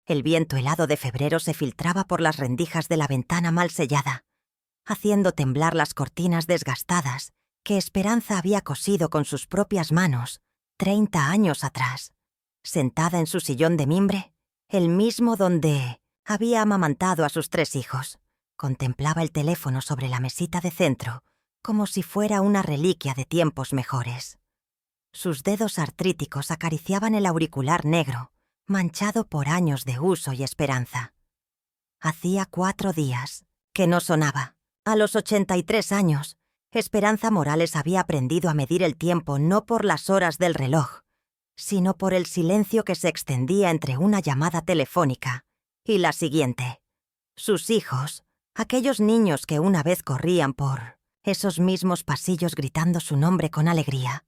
El viento helado de febrero se filtraba por las rendijas de la ventana mal sellada, haciendo temblar las cortinas desgastadas que Esperanza había cosido con sus propias manos 30 años atrás, sentada en su sillón de mimbre, el mismo donde había amamantado a sus 3 hijos. Contemplaba el teléfono sobre la mesita de centro, como si fuera una reliquia de tiempos mejores. Sus dedos artríticos acariciaban el auricular negro, manchado por años de uso y esperanza. Hacía 4 días que no sonaba. A los 83 años, Esperanza Morales había aprendido a medir el tiempo no por las horas del reloj, sino por el silencio que se extendía entre una llamada telefónica y la siguiente. Sus hijos, aquellos niños que una vez corrían por esos mismos pasillos gritando su nombre con alegría,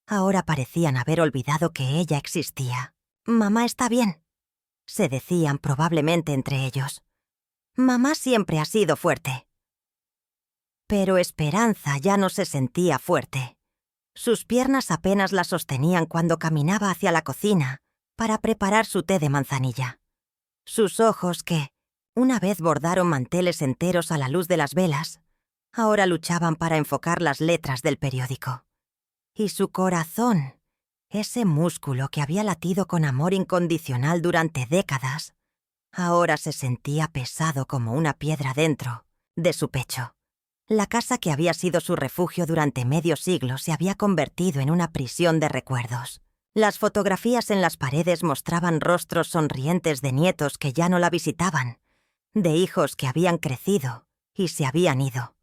ahora parecían haber olvidado que ella existía. «Mamá está bien», se decían probablemente entre ellos. «Mamá siempre ha sido fuerte». Pero Esperanza ya no se sentía fuerte. Sus piernas apenas la sostenían cuando caminaba hacia la cocina para preparar su té de manzanilla. Sus ojos, que una vez bordaron manteles enteros a la luz de las velas, ahora luchaban para enfocar las letras del periódico. Y su corazón, ese músculo que había latido con amor incondicional durante décadas, ahora se sentía pesado como una piedra dentro de su pecho. La casa que había sido su refugio durante medio siglo se había convertido en una prisión de recuerdos. Las fotografías en las paredes mostraban rostros sonrientes de nietos que ya no la visitaban, de hijos que habían crecido y se habían ido,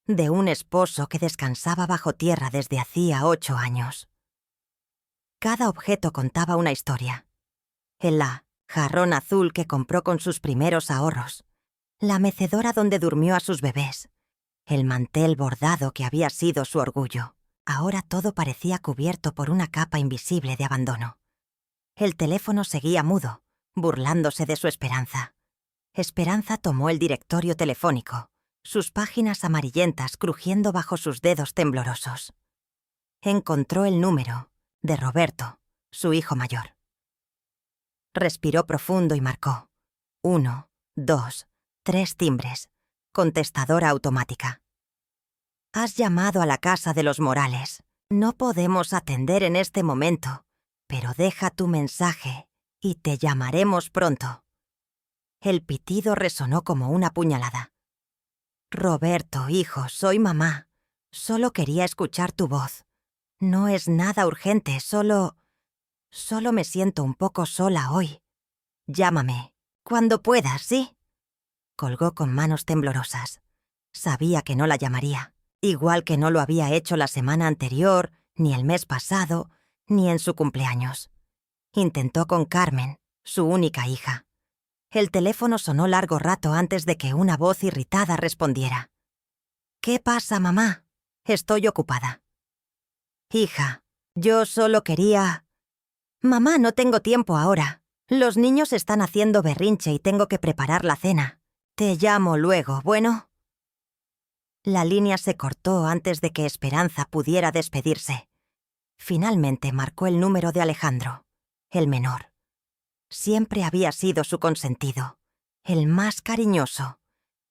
de un esposo que descansaba bajo tierra desde hacía 8 años. Cada objeto contaba una historia. El jarrón azul que compró con sus primeros ahorros, la mecedora donde durmió a sus bebés, el mantel bordado que había sido su orgullo. Ahora todo parecía cubierto por una capa invisible de abandono. El teléfono seguía mudo, burlándose de su esperanza. Esperanza tomó el directorio telefónico, sus páginas amarillentas crujiendo bajo sus dedos temblorosos. Encontró el número de Roberto, su hijo mayor. Respiró profundo y marcó. 1, 2, 3 timbres. Contestadora automática. «Has llamado a la casa de los Morales. No podemos atender en este momento, pero deja tu mensaje y te llamaremos pronto». El pitido resonó como una puñalada. «Roberto, hijo, soy mamá. Solo quería escuchar tu voz. No es nada urgente, solo me siento un poco sola hoy. Llámame cuando puedas, ¿sí?» Colgó con manos temblorosas. Sabía que no la llamaría, igual que no lo había hecho la semana anterior, ni el mes pasado, ni en su cumpleaños. Intentó con Carmen, su única hija. El teléfono sonó largo rato antes de que una voz irritada respondiera. «¿Qué pasa, mamá? Estoy ocupada». «Hija, yo solo quería...» «Mamá, no tengo tiempo ahora. Los niños están haciendo berrinche y tengo que preparar la cena. Te llamo luego, ¿bueno?» La línea se cortó antes de que Esperanza pudiera despedirse. Finalmente marcó el número de Alejandro, el menor. Siempre había sido su consentido, el más cariñoso,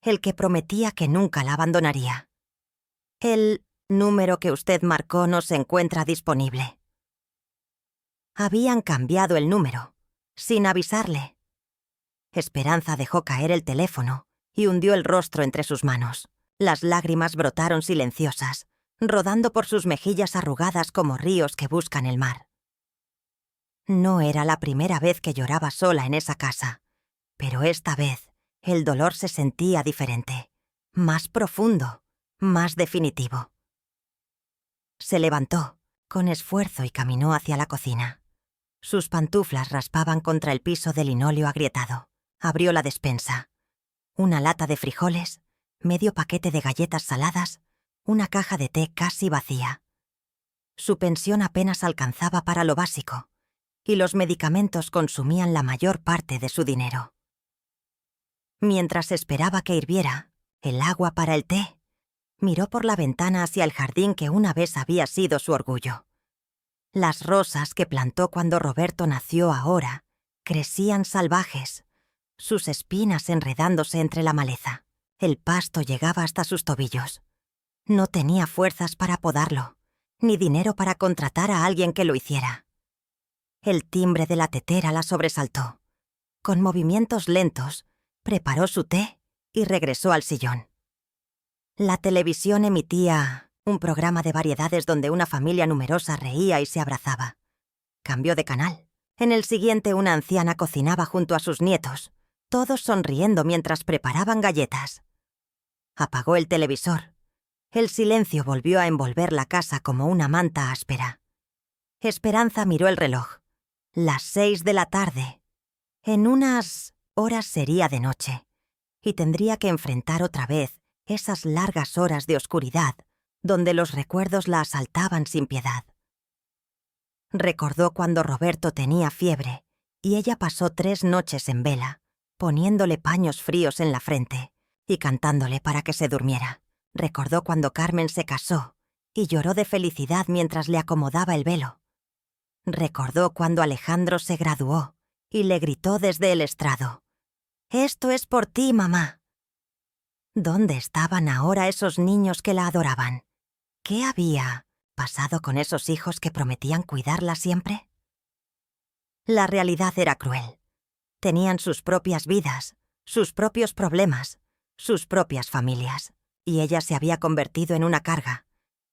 el que prometía que nunca la abandonaría. «El número que usted marcó no se encuentra disponible». Habían cambiado el número, sin avisarle. Esperanza dejó caer el teléfono y hundió el rostro entre sus manos. Las lágrimas brotaron silenciosas, rodando por sus mejillas arrugadas como ríos que buscan el mar. No era la primera vez que lloraba sola en esa casa, pero esta vez el dolor se sentía diferente, más profundo, más definitivo. Se levantó, con esfuerzo, y caminó hacia la cocina. Sus pantuflas raspaban contra el piso de linóleo agrietado. Abrió la despensa. Una lata de frijoles, medio paquete de galletas saladas, una caja de té casi vacía. Su pensión apenas alcanzaba para lo básico, y los medicamentos consumían la mayor parte de su dinero. Mientras esperaba que hirviera el agua para el té, miró por la ventana hacia el jardín que una vez había sido su orgullo. Las rosas que plantó cuando Roberto nació ahora Crecían salvajes, sus espinas enredándose entre la maleza. El pasto llegaba hasta sus tobillos. No tenía fuerzas para podarlo, ni dinero para contratar a alguien que lo hiciera. El timbre de la tetera la sobresaltó. Con movimientos lentos, preparó su té y regresó al sillón. La televisión emitía un programa de variedades donde una familia numerosa reía y se abrazaba. Cambió de canal. En el siguiente, una anciana cocinaba junto a sus nietos, todos sonriendo mientras preparaban galletas. Apagó el televisor. El silencio volvió a envolver la casa como una manta áspera. Esperanza miró el reloj. Las 6 de la tarde. En unas horas sería de noche, y tendría que enfrentar otra vez esas largas horas de oscuridad donde los recuerdos la asaltaban sin piedad. Recordó cuando Roberto tenía fiebre y ella pasó 3 noches en vela, poniéndole paños fríos en la frente y cantándole para que se durmiera. Recordó cuando Carmen se casó y lloró de felicidad mientras le acomodaba el velo. Recordó cuando Alejandro se graduó y le gritó desde el estrado: «Esto es por ti, mamá». ¿Dónde estaban ahora esos niños que la adoraban? ¿Qué había pasado con esos hijos que prometían cuidarla siempre? La realidad era cruel. Tenían sus propias vidas, sus propios problemas, sus propias familias, y ella se había convertido en una carga,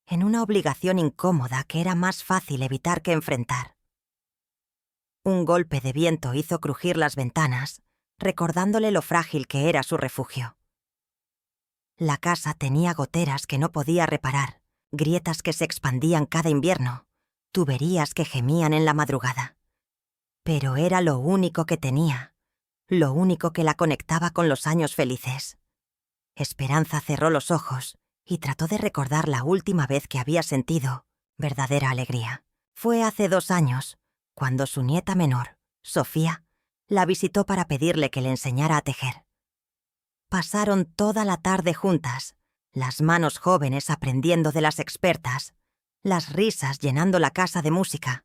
en una obligación incómoda que era más fácil evitar que enfrentar. Un golpe de viento hizo crujir las ventanas, recordándole lo frágil que era su refugio. La casa tenía goteras que no podía reparar, grietas que se expandían cada invierno, tuberías que gemían en la madrugada. Pero era lo único que tenía, lo único que la conectaba con los años felices. Esperanza cerró los ojos y trató de recordar la última vez que había sentido verdadera alegría. Fue hace 2 años, cuando su nieta menor, Sofía, la visitó para pedirle que le enseñara a tejer. Pasaron toda la tarde juntas, las manos jóvenes aprendiendo de las expertas, las risas llenando la casa de música.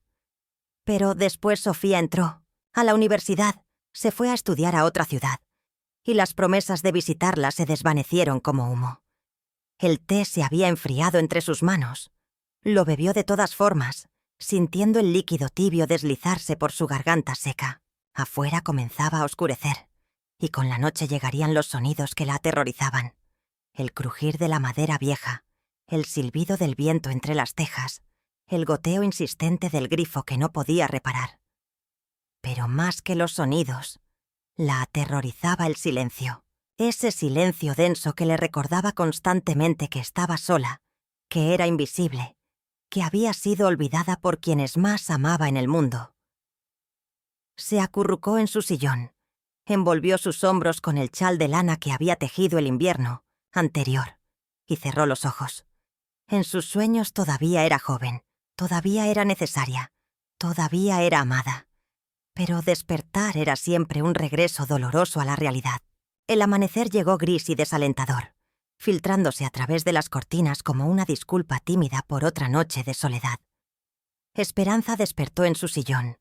Pero después Sofía entró a la universidad, se fue a estudiar a otra ciudad, y las promesas de visitarla se desvanecieron como humo. El té se había enfriado entre sus manos. Lo bebió de todas formas, sintiendo el líquido tibio deslizarse por su garganta seca. Afuera comenzaba a oscurecer, y con la noche llegarían los sonidos que la aterrorizaban. El crujir de la madera vieja, el silbido del viento entre las tejas, el goteo insistente del grifo que no podía reparar. Pero más que los sonidos, la aterrorizaba el silencio. Ese silencio denso que le recordaba constantemente que estaba sola, que era invisible, que había sido olvidada por quienes más amaba en el mundo. Se acurrucó en su sillón, envolvió sus hombros con el chal de lana que había tejido el invierno anterior y cerró los ojos. En sus sueños todavía era joven, todavía era necesaria, todavía era amada. Pero despertar era siempre un regreso doloroso a la realidad. El amanecer llegó gris y desalentador, filtrándose a través de las cortinas como una disculpa tímida por otra noche de soledad. Esperanza despertó en su sillón,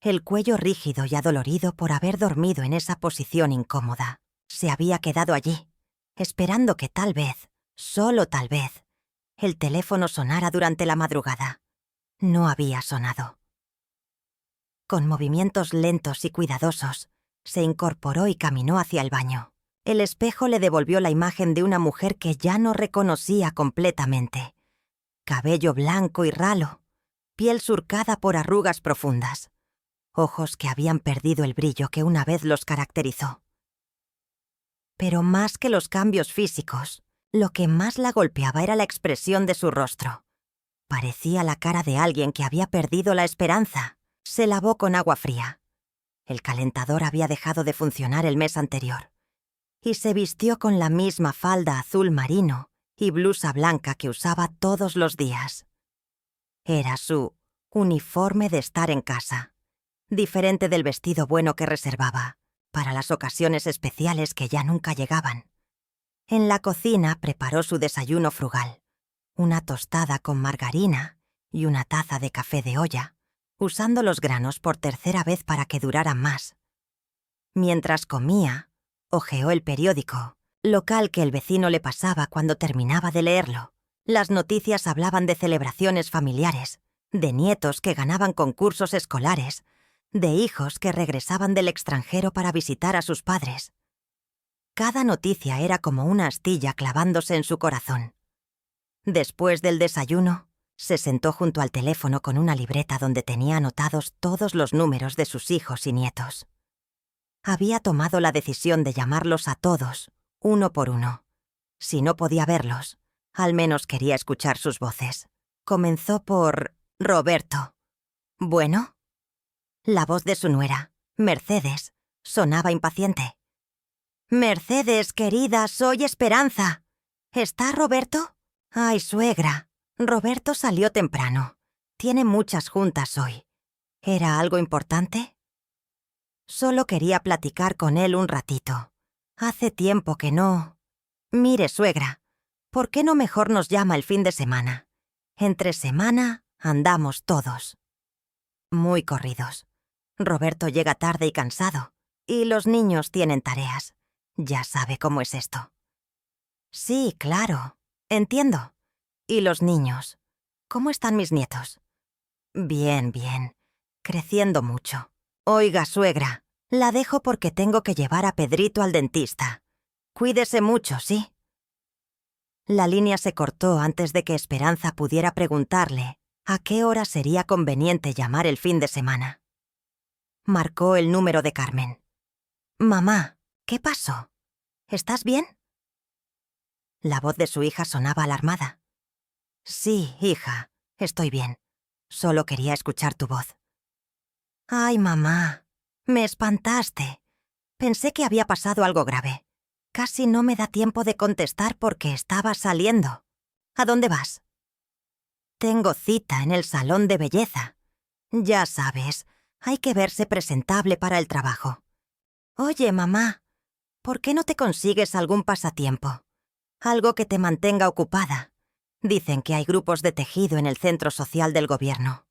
el cuello rígido y adolorido por haber dormido en esa posición incómoda. Se había quedado allí, esperando que tal vez, solo tal vez, el teléfono sonara durante la madrugada. No había sonado. Con movimientos lentos y cuidadosos, se incorporó y caminó hacia el baño. El espejo le devolvió la imagen de una mujer que ya no reconocía completamente. Cabello blanco y ralo, piel surcada por arrugas profundas, ojos que habían perdido el brillo que una vez los caracterizó. Pero más que los cambios físicos, lo que más la golpeaba era la expresión de su rostro. Parecía la cara de alguien que había perdido la esperanza. Se lavó con agua fría. El calentador había dejado de funcionar el mes anterior. Y se vistió con la misma falda azul marino y blusa blanca que usaba todos los días. Era su uniforme de estar en casa, diferente del vestido bueno que reservaba para las ocasiones especiales que ya nunca llegaban. En la cocina preparó su desayuno frugal, una tostada con margarina y una taza de café de olla, usando los granos por tercera vez para que duraran más. Mientras comía, hojeó el periódico, local que el vecino le pasaba cuando terminaba de leerlo. Las noticias hablaban de celebraciones familiares, de nietos que ganaban concursos escolares, de hijos que regresaban del extranjero para visitar a sus padres. Cada noticia era como una astilla clavándose en su corazón. Después del desayuno, se sentó junto al teléfono con una libreta donde tenía anotados todos los números de sus hijos y nietos. Había tomado la decisión de llamarlos a todos, uno por uno. Si no podía verlos, al menos quería escuchar sus voces. Comenzó por Roberto. ¿Bueno? La voz de su nuera, Mercedes, sonaba impaciente. «Mercedes, querida, soy Esperanza. ¿Está Roberto?» «Ay, suegra, Roberto salió temprano. Tiene muchas juntas hoy. ¿Era algo importante?» Solo quería platicar con él un ratito. Hace tiempo que no... «Mire, suegra, ¿por qué no mejor nos llama el fin de semana? Entre semana andamos todos». Muy corridos. Roberto llega tarde y cansado, y los niños tienen tareas. Ya sabe cómo es esto. «Sí, claro. Entiendo. ¿Y los niños? ¿Cómo están mis nietos?» «Bien, bien. Creciendo mucho. Oiga, suegra, la dejo porque tengo que llevar a Pedrito al dentista. Cuídese mucho, ¿sí?» La línea se cortó antes de que Esperanza pudiera preguntarle a qué hora sería conveniente llamar el fin de semana. Marcó el número de Carmen. «Mamá, ¿qué pasó? ¿Estás bien?» La voz de su hija sonaba alarmada. «Sí, hija, estoy bien. Solo quería escuchar tu voz». «Ay, mamá, me espantaste. Pensé que había pasado algo grave. Casi no me da tiempo de contestar porque estaba saliendo. ¿A dónde vas?» «Tengo cita en el salón de belleza. Ya sabes, hay que verse presentable para el trabajo. Oye, mamá, ¿por qué no te consigues algún pasatiempo? Algo que te mantenga ocupada. Dicen que hay grupos de tejido en el centro social del gobierno».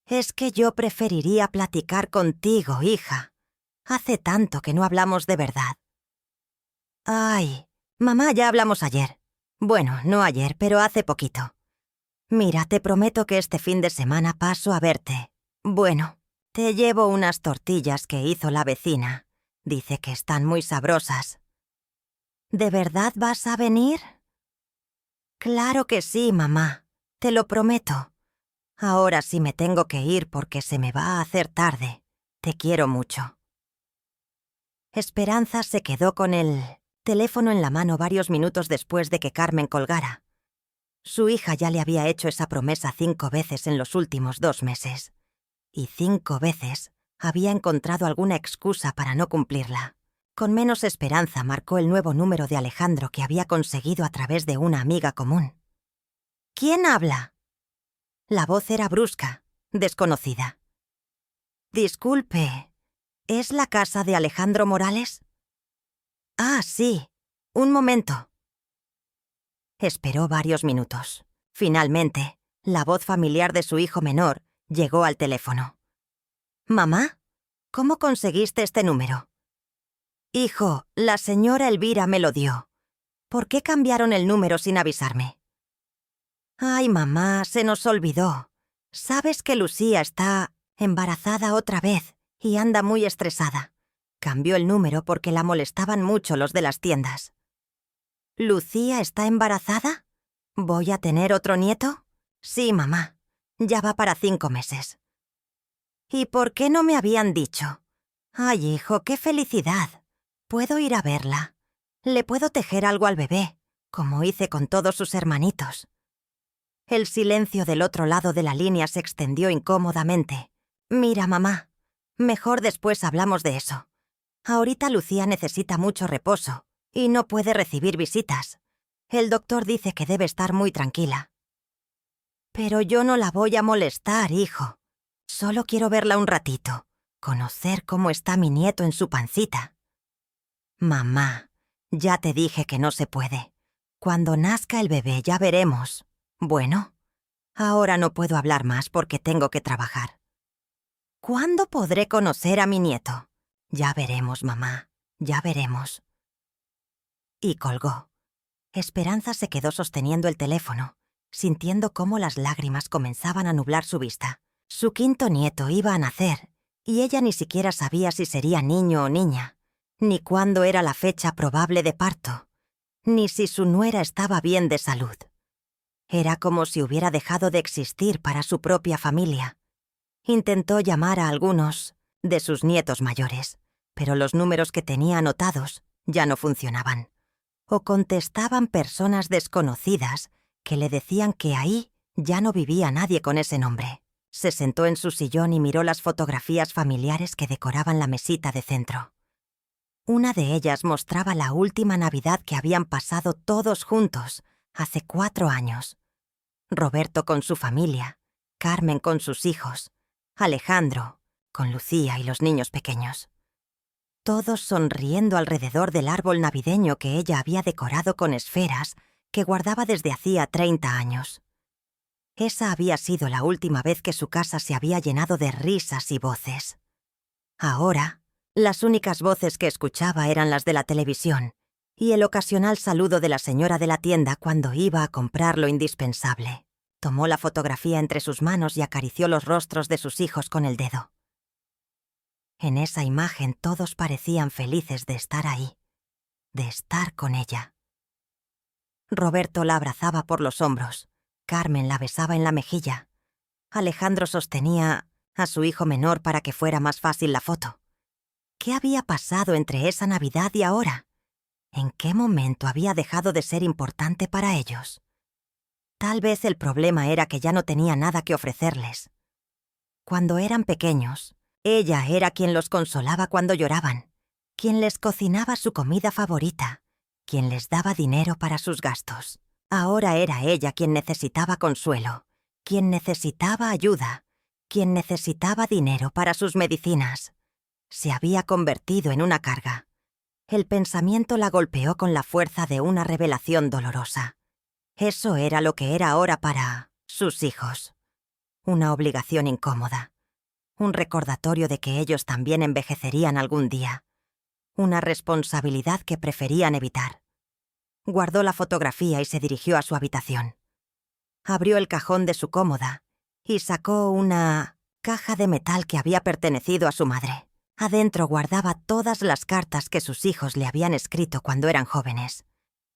«Es que yo preferiría platicar contigo, hija. Hace tanto que no hablamos de verdad». «Ay, mamá, ya hablamos ayer. Bueno, no ayer, pero hace poquito. Mira, te prometo que este fin de semana paso a verte. Bueno, te llevo unas tortillas que hizo la vecina. Dice que están muy sabrosas». «¿De verdad vas a venir?» «Claro que sí, mamá. Te lo prometo. Ahora sí me tengo que ir porque se me va a hacer tarde. Te quiero mucho». Esperanza se quedó con el teléfono en la mano varios minutos después de que Carmen colgara. Su hija ya le había hecho esa promesa 5 veces en los últimos 2 meses. Y 5 veces había encontrado alguna excusa para no cumplirla. Con menos esperanza marcó el nuevo número de Alejandro que había conseguido a través de una amiga común. «¿Quién habla?» La voz era brusca, desconocida. «Disculpe, ¿es la casa de Alejandro Morales?» «Ah, sí. Un momento». Esperó varios minutos. Finalmente, la voz familiar de su hijo menor llegó al teléfono. «Mamá, ¿cómo conseguiste este número?» «Hijo, la señora Elvira me lo dio. ¿Por qué cambiaron el número sin avisarme?» «Ay, mamá, se nos olvidó. Sabes que Lucía está embarazada otra vez y anda muy estresada. Cambió el número porque la molestaban mucho los de las tiendas». «¿Lucía está embarazada? ¿Voy a tener otro nieto?» «Sí, mamá. Ya va para 5 meses». «¿Y por qué no me habían dicho?» «Ay, hijo, qué felicidad. Puedo ir a verla. Le puedo tejer algo al bebé, como hice con todos sus hermanitos». El silencio del otro lado de la línea se extendió incómodamente. «Mira, mamá, mejor después hablamos de eso. Ahorita Lucía necesita mucho reposo y no puede recibir visitas. El doctor dice que debe estar muy tranquila». «Pero yo no la voy a molestar, hijo. Solo quiero verla un ratito, conocer cómo está mi nieto en su pancita». «Mamá, ya te dije que no se puede. Cuando nazca el bebé ya veremos. Bueno, ahora no puedo hablar más porque tengo que trabajar». «¿Cuándo podré conocer a mi nieto?» Ya veremos, mamá, ya veremos. Y colgó. Esperanza se quedó sosteniendo el teléfono, sintiendo cómo las lágrimas comenzaban a nublar su vista. Su quinto nieto iba a nacer, y ella ni siquiera sabía si sería niño o niña, ni cuándo era la fecha probable de parto, ni si su nuera estaba bien de salud. Era como si hubiera dejado de existir para su propia familia. Intentó llamar a algunos de sus nietos mayores, pero los números que tenía anotados ya no funcionaban. O contestaban personas desconocidas que le decían que ahí ya no vivía nadie con ese nombre. Se sentó en su sillón y miró las fotografías familiares que decoraban la mesita de centro. Una de ellas mostraba la última Navidad que habían pasado todos juntos, hace 4 años. Roberto con su familia, Carmen con sus hijos, Alejandro con Lucía y los niños pequeños. Todos sonriendo alrededor del árbol navideño que ella había decorado con esferas que guardaba desde hacía 30 años. Esa había sido la última vez que su casa se había llenado de risas y voces. Ahora, las únicas voces que escuchaba eran las de la televisión y el ocasional saludo de la señora de la tienda cuando iba a comprar lo indispensable. Tomó la fotografía entre sus manos y acarició los rostros de sus hijos con el dedo. En esa imagen todos parecían felices de estar ahí, de estar con ella. Roberto la abrazaba por los hombros, Carmen la besaba en la mejilla. Alejandro sostenía a su hijo menor para que fuera más fácil la foto. ¿Qué había pasado entre esa Navidad y ahora? ¿En qué momento había dejado de ser importante para ellos? Tal vez el problema era que ya no tenía nada que ofrecerles. Cuando eran pequeños, ella era quien los consolaba cuando lloraban, quien les cocinaba su comida favorita, quien les daba dinero para sus gastos. Ahora era ella quien necesitaba consuelo, quien necesitaba ayuda, quien necesitaba dinero para sus medicinas. Se había convertido en una carga. El pensamiento la golpeó con la fuerza de una revelación dolorosa. Eso era lo que era ahora para sus hijos. Una obligación incómoda. Un recordatorio de que ellos también envejecerían algún día. Una responsabilidad que preferían evitar. Guardó la fotografía y se dirigió a su habitación. Abrió el cajón de su cómoda y sacó una caja de metal que había pertenecido a su madre. Adentro guardaba todas las cartas que sus hijos le habían escrito cuando eran jóvenes.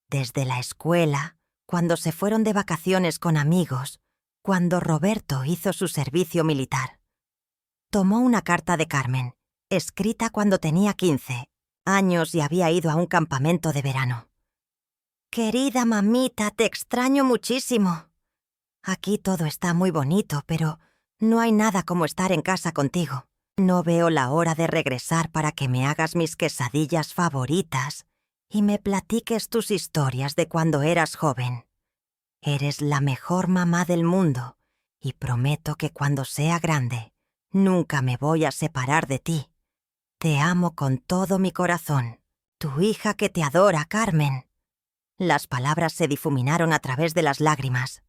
Desde la escuela, cuando se fueron de vacaciones con amigos, cuando Roberto hizo su servicio militar. Tomó una carta de Carmen, escrita cuando tenía 15 años y había ido a un campamento de verano. «Querida mamita, te extraño muchísimo. Aquí todo está muy bonito, pero no hay nada como estar en casa contigo. No veo la hora de regresar para que me hagas mis quesadillas favoritas y me platiques tus historias de cuando eras joven. Eres la mejor mamá del mundo y prometo que cuando sea grande nunca me voy a separar de ti. Te amo con todo mi corazón. Tu hija que te adora, Carmen». Las palabras se difuminaron a través de las lágrimas.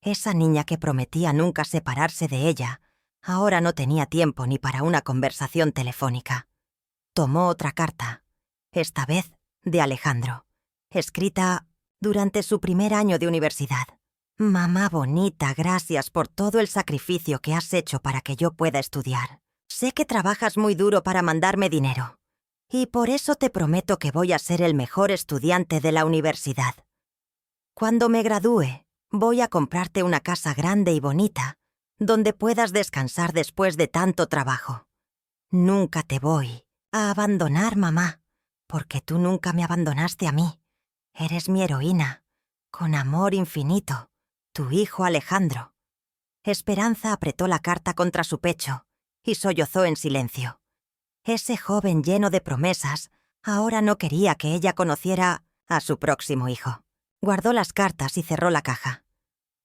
Esa niña que prometía nunca separarse de ella, ahora no tenía tiempo ni para una conversación telefónica. Tomó otra carta, esta vez de Alejandro, escrita durante su primer año de universidad. «Mamá bonita, gracias por todo el sacrificio que has hecho para que yo pueda estudiar. Sé que trabajas muy duro para mandarme dinero, y por eso te prometo que voy a ser el mejor estudiante de la universidad. Cuando me gradúe, voy a comprarte una casa grande y bonita, donde puedas descansar después de tanto trabajo. Nunca te voy a abandonar, mamá, porque tú nunca me abandonaste a mí. Eres mi heroína, con amor infinito, tu hijo Alejandro». Esperanza apretó la carta contra su pecho y sollozó en silencio. Ese joven lleno de promesas ahora no quería que ella conociera a su próximo hijo. Guardó las cartas y cerró la caja.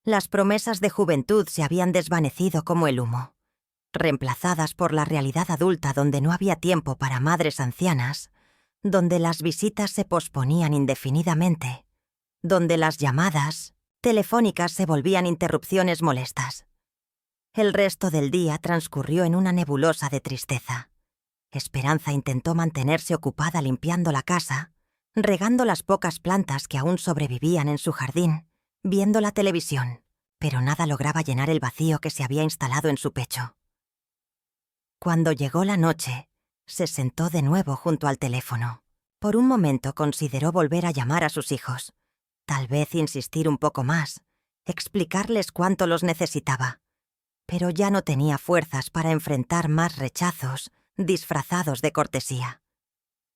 Las promesas de juventud se habían desvanecido como el humo, reemplazadas por la realidad adulta donde no había tiempo para madres ancianas, donde las visitas se posponían indefinidamente, donde las llamadas telefónicas se volvían interrupciones molestas. El resto del día transcurrió en una nebulosa de tristeza. Esperanza intentó mantenerse ocupada limpiando la casa, regando las pocas plantas que aún sobrevivían en su jardín, viendo la televisión, pero nada lograba llenar el vacío que se había instalado en su pecho. Cuando llegó la noche, se sentó de nuevo junto al teléfono. Por un momento consideró volver a llamar a sus hijos, tal vez insistir un poco más, explicarles cuánto los necesitaba, pero ya no tenía fuerzas para enfrentar más rechazos disfrazados de cortesía.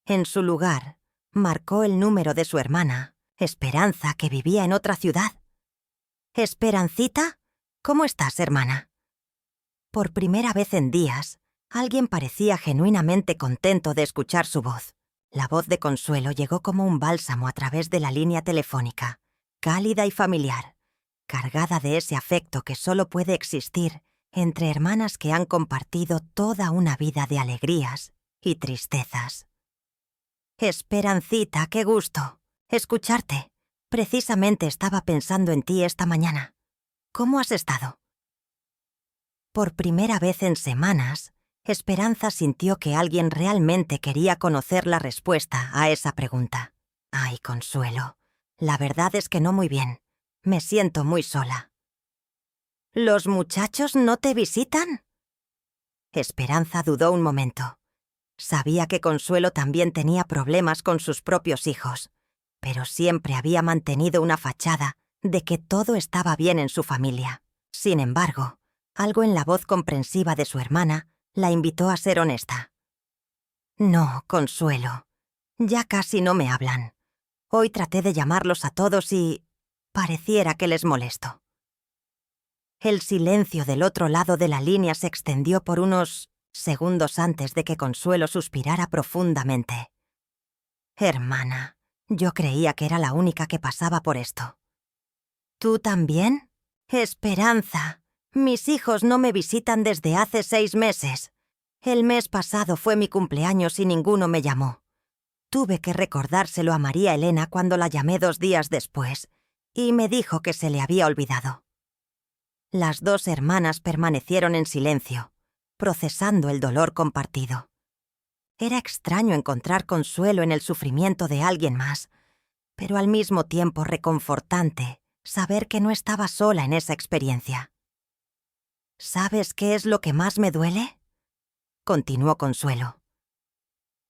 En su lugar, marcó el número de su hermana, Esperanza, que vivía en otra ciudad. «¿Esperancita? ¿Cómo estás, hermana?» Por primera vez en días, alguien parecía genuinamente contento de escuchar su voz. La voz de Consuelo llegó como un bálsamo a través de la línea telefónica, cálida y familiar, cargada de ese afecto que solo puede existir entre hermanas que han compartido toda una vida de alegrías y tristezas. «Esperancita, qué gusto escucharte. Precisamente estaba pensando en ti esta mañana. ¿Cómo has estado?» Por primera vez en semanas, Esperanza sintió que alguien realmente quería conocer la respuesta a esa pregunta. «Ay, Consuelo, la verdad es que no muy bien. Me siento muy sola». «¿Los muchachos no te visitan?» Esperanza dudó un momento. Sabía que Consuelo también tenía problemas con sus propios hijos, pero siempre había mantenido una fachada de que todo estaba bien en su familia. Sin embargo, algo en la voz comprensiva de su hermana la invitó a ser honesta. «No, Consuelo, ya casi no me hablan. Hoy traté de llamarlos a todos y pareciera que les molesto». El silencio del otro lado de la línea se extendió por unos segundos antes de que Consuelo suspirara profundamente. «Hermana, yo creía que era la única que pasaba por esto». «¿Tú también?» «Esperanza, mis hijos no me visitan desde hace 6 meses. El mes pasado fue mi cumpleaños y ninguno me llamó. Tuve que recordárselo a María Elena cuando la llamé 2 días después, y me dijo que se le había olvidado». Las dos hermanas permanecieron en silencio, procesando el dolor compartido. Era extraño encontrar consuelo en el sufrimiento de alguien más, pero al mismo tiempo reconfortante saber que no estaba sola en esa experiencia. «¿Sabes qué es lo que más me duele?», continuó Consuelo.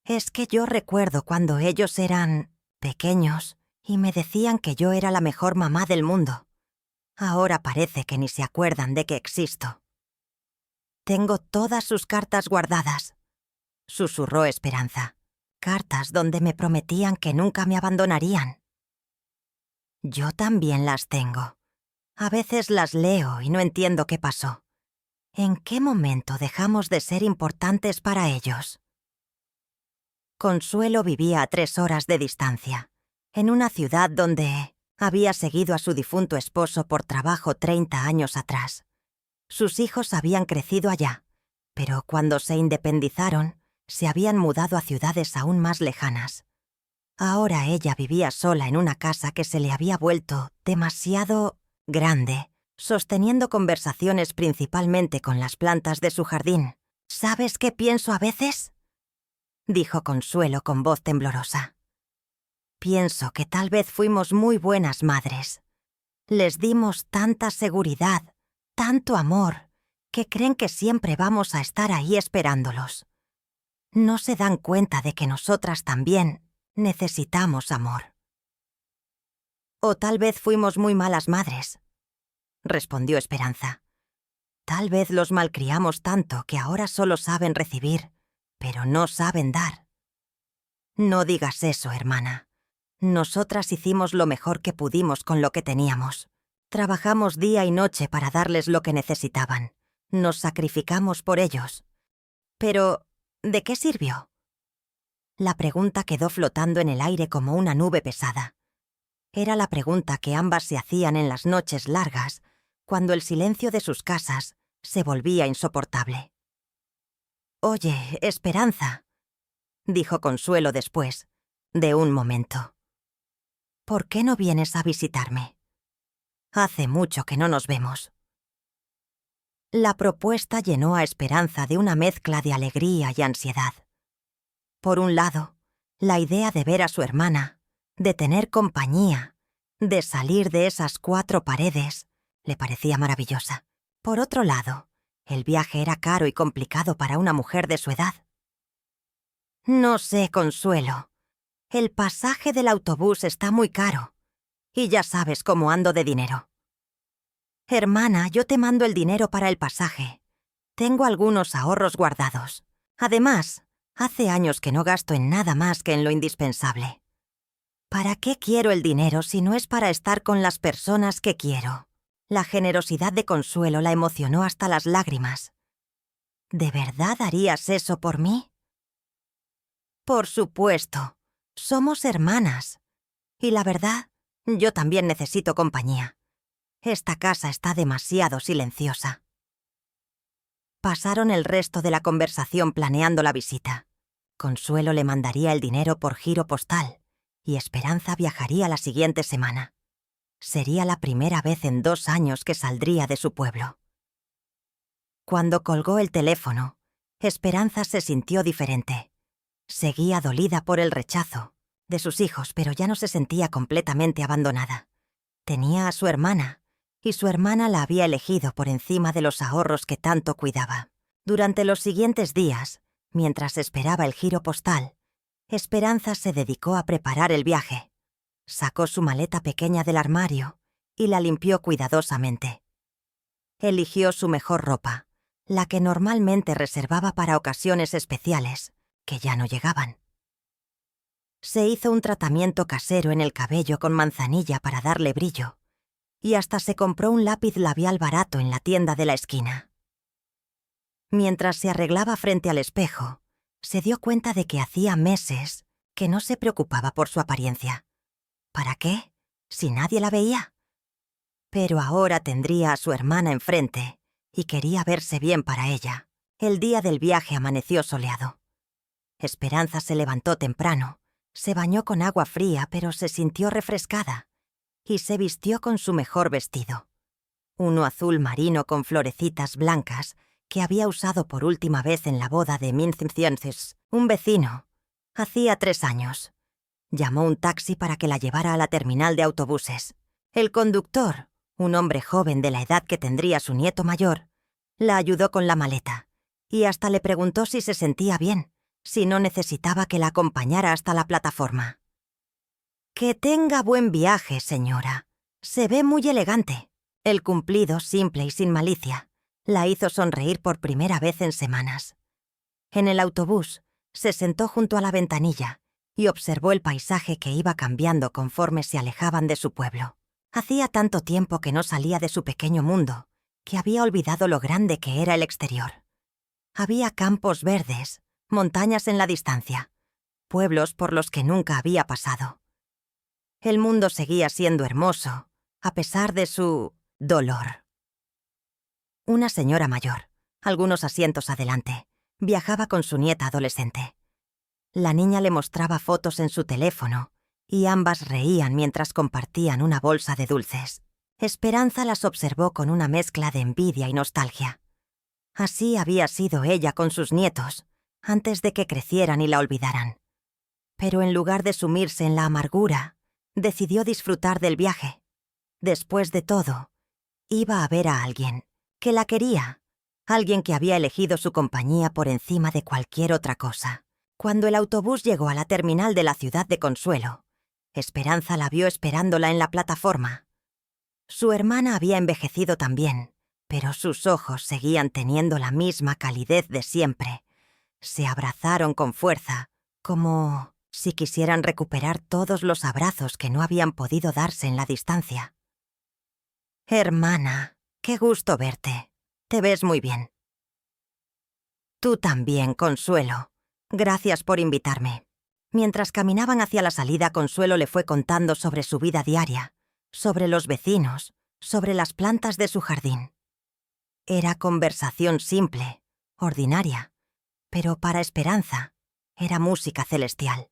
«Es que yo recuerdo cuando ellos eran pequeños y me decían que yo era la mejor mamá del mundo. Ahora parece que ni se acuerdan de que existo». «Tengo todas sus cartas guardadas», susurró Esperanza. «Cartas donde me prometían que nunca me abandonarían». «Yo también las tengo. A veces las leo y no entiendo qué pasó. ¿En qué momento dejamos de ser importantes para ellos?». Consuelo vivía a 3 horas de distancia, en una ciudad donde había seguido a su difunto esposo por trabajo 30 años atrás. Sus hijos habían crecido allá, pero cuando se independizaron, se habían mudado a ciudades aún más lejanas. Ahora ella vivía sola en una casa que se le había vuelto demasiado grande, sosteniendo conversaciones principalmente con las plantas de su jardín. «¿Sabes qué pienso a veces?», dijo Consuelo con voz temblorosa. «Pienso que tal vez fuimos muy buenas madres. Les dimos tanta seguridad, tanto amor, que creen que siempre vamos a estar ahí esperándolos. No se dan cuenta de que nosotras también necesitamos amor». «O tal vez fuimos muy malas madres», respondió Esperanza. «Tal vez los malcriamos tanto que ahora solo saben recibir, pero no saben dar». «No digas eso, hermana. Nosotras hicimos lo mejor que pudimos con lo que teníamos. Trabajamos día y noche para darles lo que necesitaban. Nos sacrificamos por ellos. Pero, ¿de qué sirvió?». La pregunta quedó flotando en el aire como una nube pesada. Era la pregunta que ambas se hacían en las noches largas, cuando el silencio de sus casas se volvía insoportable. «Oye, Esperanza», dijo Consuelo después de un momento. «¿Por qué no vienes a visitarme? Hace mucho que no nos vemos». La propuesta llenó a Esperanza de una mezcla de alegría y ansiedad. Por un lado, la idea de ver a su hermana, de tener compañía, de salir de esas 4 paredes, le parecía maravillosa. Por otro lado, el viaje era caro y complicado para una mujer de su edad. No sé, Consuelo. El pasaje del autobús está muy caro. Y ya sabes cómo ando de dinero. Hermana, yo te mando el dinero para el pasaje. Tengo algunos ahorros guardados. Además, hace años que no gasto en nada más que en lo indispensable. ¿Para qué quiero el dinero si no es para estar con las personas que quiero? La generosidad de Consuelo la emocionó hasta las lágrimas. ¿De verdad harías eso por mí? Por supuesto. Somos hermanas. Y la verdad, yo también necesito compañía. Esta casa está demasiado silenciosa. Pasaron el resto de la conversación planeando la visita. Consuelo le mandaría el dinero por giro postal y Esperanza viajaría la siguiente semana. Sería la primera vez en 2 años que saldría de su pueblo. Cuando colgó el teléfono, Esperanza se sintió diferente. Seguía dolida por el rechazo de sus hijos, pero ya no se sentía completamente abandonada. Tenía a su hermana, y su hermana la había elegido por encima de los ahorros que tanto cuidaba. Durante los siguientes días, mientras esperaba el giro postal, Esperanza se dedicó a preparar el viaje. Sacó su maleta pequeña del armario y la limpió cuidadosamente. Eligió su mejor ropa, la que normalmente reservaba para ocasiones especiales, que ya no llegaban. Se hizo un tratamiento casero en el cabello con manzanilla para darle brillo, y hasta se compró un lápiz labial barato en la tienda de la esquina. Mientras se arreglaba frente al espejo, se dio cuenta de que hacía meses que no se preocupaba por su apariencia. ¿Para qué? Si nadie la veía. Pero ahora tendría a su hermana enfrente y quería verse bien para ella. El día del viaje amaneció soleado. Esperanza se levantó temprano, se bañó con agua fría, pero se sintió refrescada y se vistió con su mejor vestido. Uno azul marino con florecitas blancas que había usado por última vez en la boda de Minciences, un vecino. Hacía 3 años. Llamó un taxi para que la llevara a la terminal de autobuses. El conductor, un hombre joven de la edad que tendría su nieto mayor, la ayudó con la maleta y hasta le preguntó si se sentía bien, si no necesitaba que la acompañara hasta la plataforma. «Que tenga buen viaje, señora. Se ve muy elegante». El cumplido, simple y sin malicia, la hizo sonreír por primera vez en semanas. En el autobús, se sentó junto a la ventanilla y observó el paisaje que iba cambiando conforme se alejaban de su pueblo. Hacía tanto tiempo que no salía de su pequeño mundo, que había olvidado lo grande que era el exterior. Había campos verdes, montañas en la distancia, pueblos por los que nunca había pasado. El mundo seguía siendo hermoso, a pesar de su dolor. Una señora mayor, algunos asientos adelante, viajaba con su nieta adolescente. La niña le mostraba fotos en su teléfono y ambas reían mientras compartían una bolsa de dulces. Esperanza las observó con una mezcla de envidia y nostalgia. Así había sido ella con sus nietos, antes de que crecieran y la olvidaran. Pero en lugar de sumirse en la amargura, decidió disfrutar del viaje. Después de todo, iba a ver a alguien que la quería, alguien que había elegido su compañía por encima de cualquier otra cosa. Cuando el autobús llegó a la terminal de la ciudad de Consuelo, Esperanza la vio esperándola en la plataforma. Su hermana había envejecido también, pero sus ojos seguían teniendo la misma calidez de siempre. Se abrazaron con fuerza, como si quisieran recuperar todos los abrazos que no habían podido darse en la distancia. «Hermana, qué gusto verte. Te ves muy bien». «Tú también, Consuelo. Gracias por invitarme». Mientras caminaban hacia la salida, Consuelo le fue contando sobre su vida diaria, sobre los vecinos, sobre las plantas de su jardín. Era conversación simple, ordinaria, pero para Esperanza era música celestial.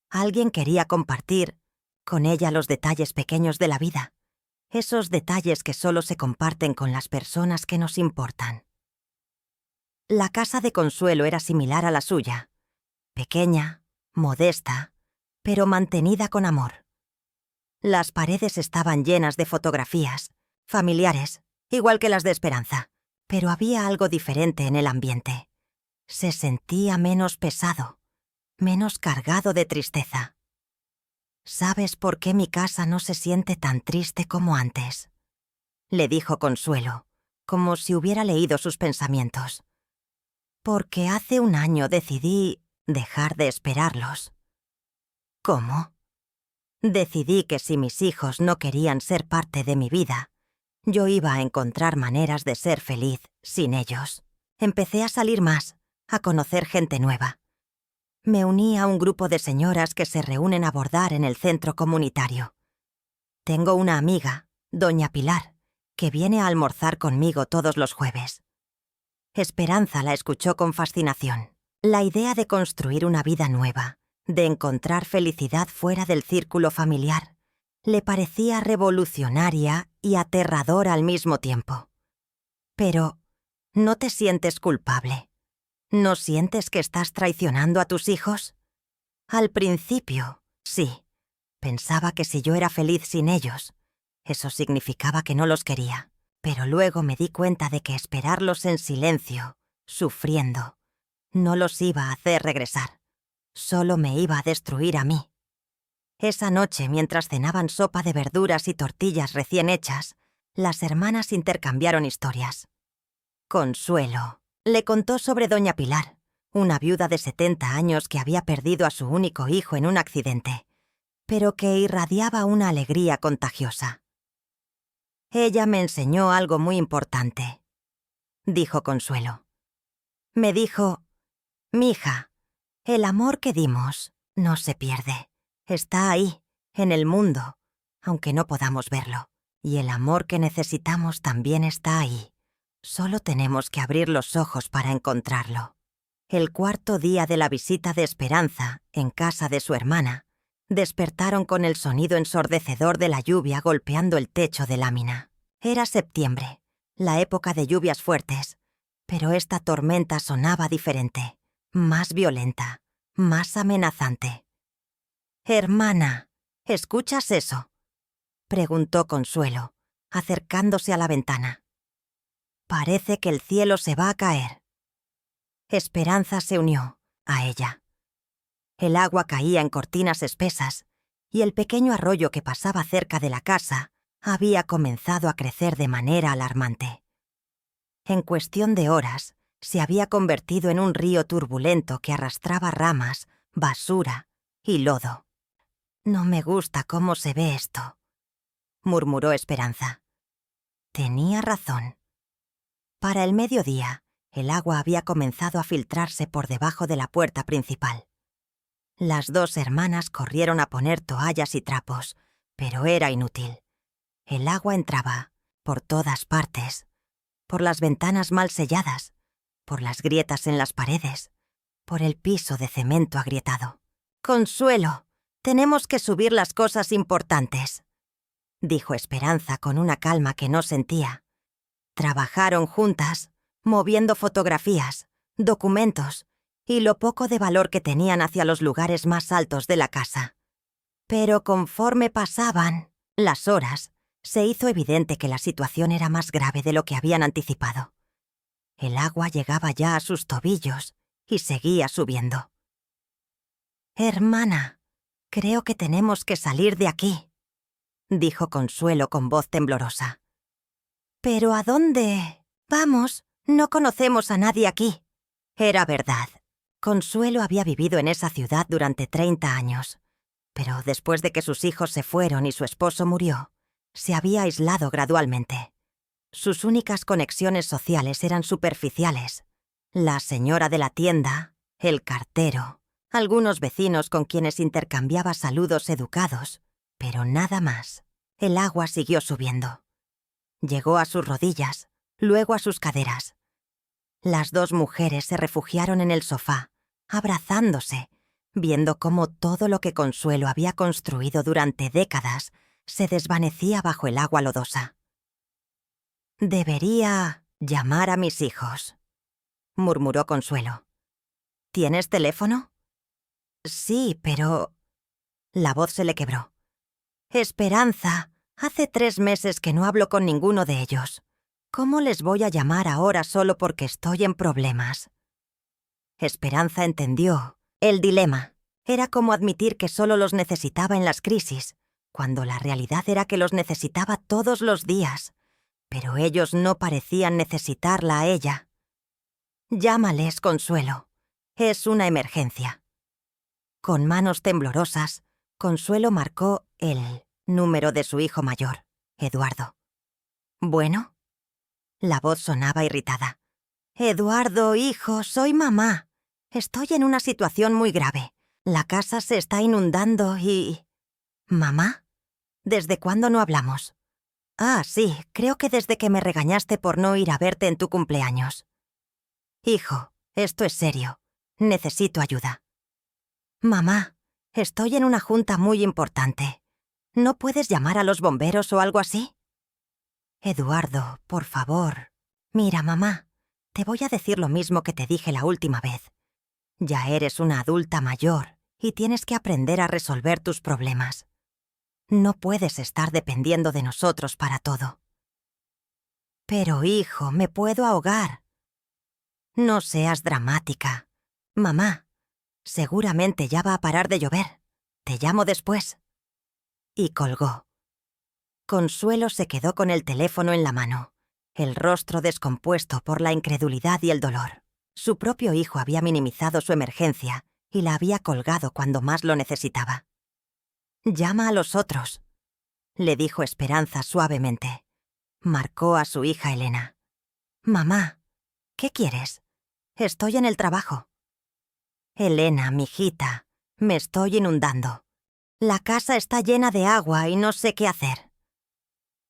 Alguien quería compartir con ella los detalles pequeños de la vida, esos detalles que solo se comparten con las personas que nos importan. La casa de Consuelo era similar a la suya. pequeña, modesta, pero mantenida con amor. Las paredes estaban llenas de fotografías, familiares, igual que las de Esperanza, pero había algo diferente en el ambiente. Se sentía menos pesado, menos cargado de tristeza. ¿Sabes por qué mi casa no se siente tan triste como antes?, le dijo Consuelo, como si hubiera leído sus pensamientos. Porque hace un año decidí dejar de esperarlos. ¿Cómo? Decidí que si mis hijos no querían ser parte de mi vida, yo iba a encontrar maneras de ser feliz sin ellos. Empecé a salir más, a conocer gente nueva. Me uní a un grupo de señoras que se reúnen a bordar en el centro comunitario. Tengo una amiga, doña Pilar, que viene a almorzar conmigo todos los jueves. Esperanza la escuchó con fascinación. La idea de construir una vida nueva, de encontrar felicidad fuera del círculo familiar, le parecía revolucionaria y aterradora al mismo tiempo. Pero, ¿no te sientes culpable? ¿No sientes que estás traicionando a tus hijos? Al principio, sí. Pensaba que si yo era feliz sin ellos, eso significaba que no los quería. Pero luego me di cuenta de que esperarlos en silencio, sufriendo, no los iba a hacer regresar. Solo me iba a destruir a mí. Esa noche, mientras cenaban sopa de verduras y tortillas recién hechas, las hermanas intercambiaron historias. Consuelo le contó sobre doña Pilar, una viuda de 70 años que había perdido a su único hijo en un accidente, pero que irradiaba una alegría contagiosa. Ella me enseñó algo muy importante, dijo Consuelo. Me dijo: «Mija, el amor que dimos no se pierde. Está ahí, en el mundo, aunque no podamos verlo. Y el amor que necesitamos también está ahí. Solo tenemos que abrir los ojos para encontrarlo». El cuarto día de la visita de Esperanza, en casa de su hermana, despertaron con el sonido ensordecedor de la lluvia golpeando el techo de lámina. Era septiembre, la época de lluvias fuertes, pero esta tormenta sonaba diferente, más violenta, más amenazante. «Hermana, ¿escuchas eso?», preguntó Consuelo, acercándose a la ventana. «Parece que el cielo se va a caer». Esperanza se unió a ella. El agua caía en cortinas espesas y el pequeño arroyo que pasaba cerca de la casa había comenzado a crecer de manera alarmante. En cuestión de horas, se había convertido en un río turbulento que arrastraba ramas, basura y lodo. «No me gusta cómo se ve esto», murmuró Esperanza. Tenía razón. Para el mediodía, el agua había comenzado a filtrarse por debajo de la puerta principal. Las dos hermanas corrieron a poner toallas y trapos, pero era inútil. El agua entraba por todas partes, por las ventanas mal selladas, por las grietas en las paredes, por el piso de cemento agrietado. «Consuelo, tenemos que subir las cosas importantes», dijo Esperanza con una calma que no sentía. Trabajaron juntas, moviendo fotografías, documentos y lo poco de valor que tenían hacia los lugares más altos de la casa. Pero conforme pasaban las horas, se hizo evidente que la situación era más grave de lo que habían anticipado. El agua llegaba ya a sus tobillos y seguía subiendo. «Hermana, creo que tenemos que salir de aquí», dijo Consuelo con voz temblorosa. «¿Pero a dónde? Vamos, no conocemos a nadie aquí». Era verdad. Consuelo había vivido en esa ciudad durante 30 años, pero después de que sus hijos se fueron y su esposo murió, se había aislado gradualmente. Sus únicas conexiones sociales eran superficiales. La señora de la tienda, el cartero, algunos vecinos con quienes intercambiaba saludos educados, pero nada más. El agua siguió subiendo. Llegó a sus rodillas, luego a sus caderas. Las dos mujeres se refugiaron en el sofá, abrazándose, viendo cómo todo lo que Consuelo había construido durante décadas se desvanecía bajo el agua lodosa. «Debería llamar a mis hijos», murmuró Consuelo. «¿Tienes teléfono?», Sí, pero... La voz se le quebró. Esperanza, hace 3 meses que no hablo con ninguno de ellos. ¿Cómo les voy a llamar ahora solo porque estoy en problemas? Esperanza entendió el dilema. Era como admitir que solo los necesitaba en las crisis, cuando la realidad era que los necesitaba todos los días. Pero ellos no parecían necesitarla a ella. Llámales, Consuelo. Es una emergencia. Con manos temblorosas, Consuelo marcó el número de su hijo mayor, Eduardo. ¿Bueno? La voz sonaba irritada. Eduardo, hijo, soy mamá. Estoy en una situación muy grave. La casa se está inundando y... ¿Mamá? ¿Desde cuándo no hablamos? Ah, sí, creo que desde que me regañaste por no ir a verte en tu cumpleaños. Hijo, esto es serio. Necesito ayuda. Mamá, estoy en una junta muy importante. ¿No puedes llamar a los bomberos o algo así? Eduardo, por favor. Mira, mamá, te voy a decir lo mismo que te dije la última vez. Ya eres una adulta mayor y tienes que aprender a resolver tus problemas. No puedes estar dependiendo de nosotros para todo. Pero, hijo, me puedo ahogar. No seas dramática. Mamá, seguramente ya va a parar de llover. Te llamo después. Y colgó. Consuelo se quedó con el teléfono en la mano, el rostro descompuesto por la incredulidad y el dolor. Su propio hijo había minimizado su emergencia y la había colgado cuando más lo necesitaba. «Llama a los otros», le dijo Esperanza suavemente. Marcó a su hija Elena. «Mamá, ¿qué quieres? Estoy en el trabajo». «Elena, mijita, me estoy inundando. La casa está llena de agua y no sé qué hacer».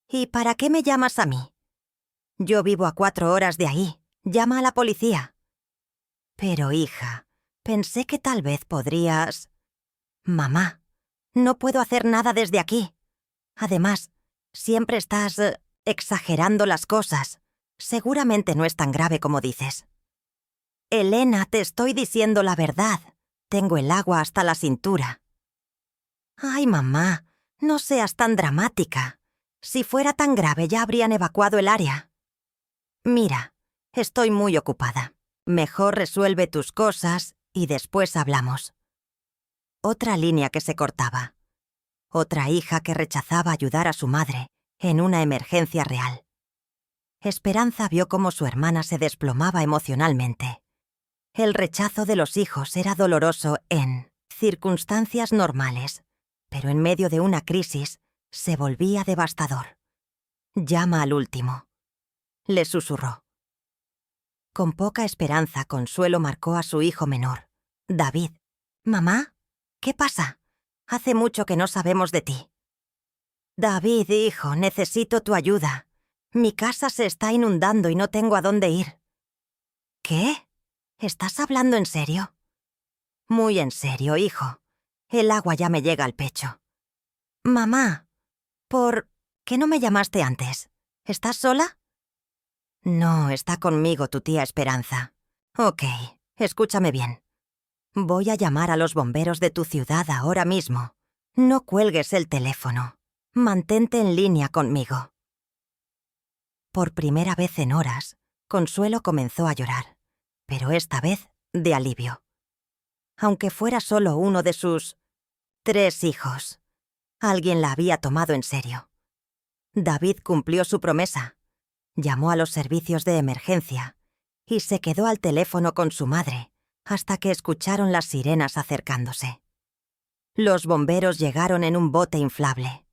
«¿Y para qué me llamas a mí? Yo vivo a 4 horas de ahí. Llama a la policía». «Pero, hija, pensé que tal vez podrías...» «Mamá, no puedo hacer nada desde aquí. Además, siempre estás exagerando las cosas. Seguramente no es tan grave como dices». «Elena, te estoy diciendo la verdad. Tengo el agua hasta la cintura». «Ay, mamá, no seas tan dramática. Si fuera tan grave ya habrían evacuado el área». «Mira, estoy muy ocupada. Mejor resuelve tus cosas y después hablamos». Otra línea que se cortaba. Otra hija que rechazaba ayudar a su madre en una emergencia real. Esperanza vio cómo su hermana se desplomaba emocionalmente. El rechazo de los hijos era doloroso en circunstancias normales, pero en medio de una crisis se volvía devastador. «Llama al último», le susurró. Con poca esperanza, Consuelo marcó a su hijo menor, David. «Mamá, ¿qué pasa? Hace mucho que no sabemos de ti». «David, hijo, necesito tu ayuda. Mi casa se está inundando y no tengo a dónde ir». «¿Qué? ¿Estás hablando en serio?» «Muy en serio, hijo. El agua ya me llega al pecho». «Mamá, ¿por qué no me llamaste antes? ¿Estás sola?» «No, está conmigo tu tía Esperanza». «Ok, escúchame bien. Voy a llamar a los bomberos de tu ciudad ahora mismo. No cuelgues el teléfono. Mantente en línea conmigo». Por primera vez en horas, Consuelo comenzó a llorar, pero esta vez de alivio. Aunque fuera solo uno de sus 3 hijos, alguien la había tomado en serio. David cumplió su promesa. Llamó a los servicios de emergencia y se quedó al teléfono con su madre hasta que escucharon las sirenas acercándose. Los bomberos llegaron en un bote inflable.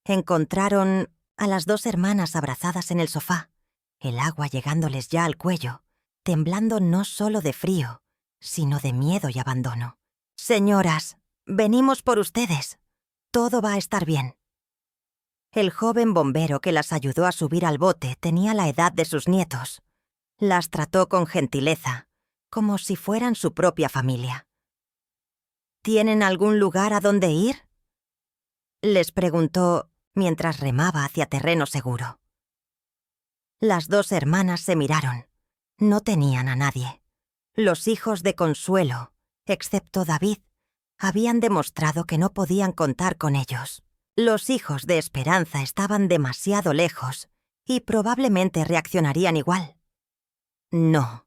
Encontraron a las 2 hermanas abrazadas en el sofá, el agua llegándoles ya al cuello, temblando no solo de frío, sino de miedo y abandono. «Señoras, venimos por ustedes. Todo va a estar bien». El joven bombero que las ayudó a subir al bote tenía la edad de sus nietos. Las trató con gentileza, como si fueran su propia familia. «¿Tienen algún lugar a donde ir?», les preguntó mientras remaba hacia terreno seguro. Las 2 hermanas se miraron. No tenían a nadie. Los hijos de Consuelo, excepto David, habían demostrado que no podían contar con ellos. Los hijos de Esperanza estaban demasiado lejos y probablemente reaccionarían igual. No,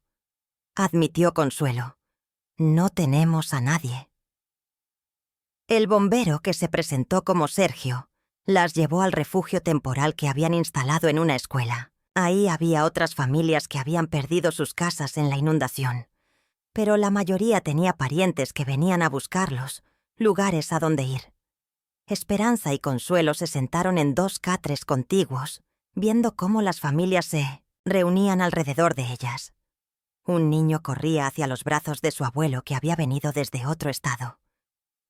admitió Consuelo. No tenemos a nadie. El bombero, que se presentó como Sergio, las llevó al refugio temporal que habían instalado en una escuela. Ahí había otras familias que habían perdido sus casas en la inundación, pero la mayoría tenía parientes que venían a buscarlos, lugares a donde ir. Esperanza y Consuelo se sentaron en 2 catres contiguos, viendo cómo las familias se reunían alrededor de ellas. Un niño corría hacia los brazos de su abuelo, que había venido desde otro estado.